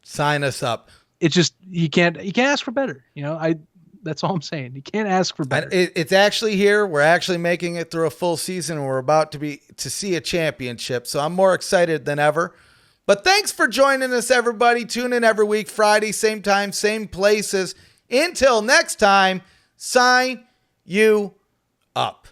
A: Sign us up.
B: It's just you can't ask for better. That's all I'm saying. You can't ask for better.
A: It's actually here. We're actually making it through a full season, and we're about to see a championship. So I'm more excited than ever. But thanks for joining us, everybody. Tune in every week, Friday, same time, same places. Until next time, sign you up.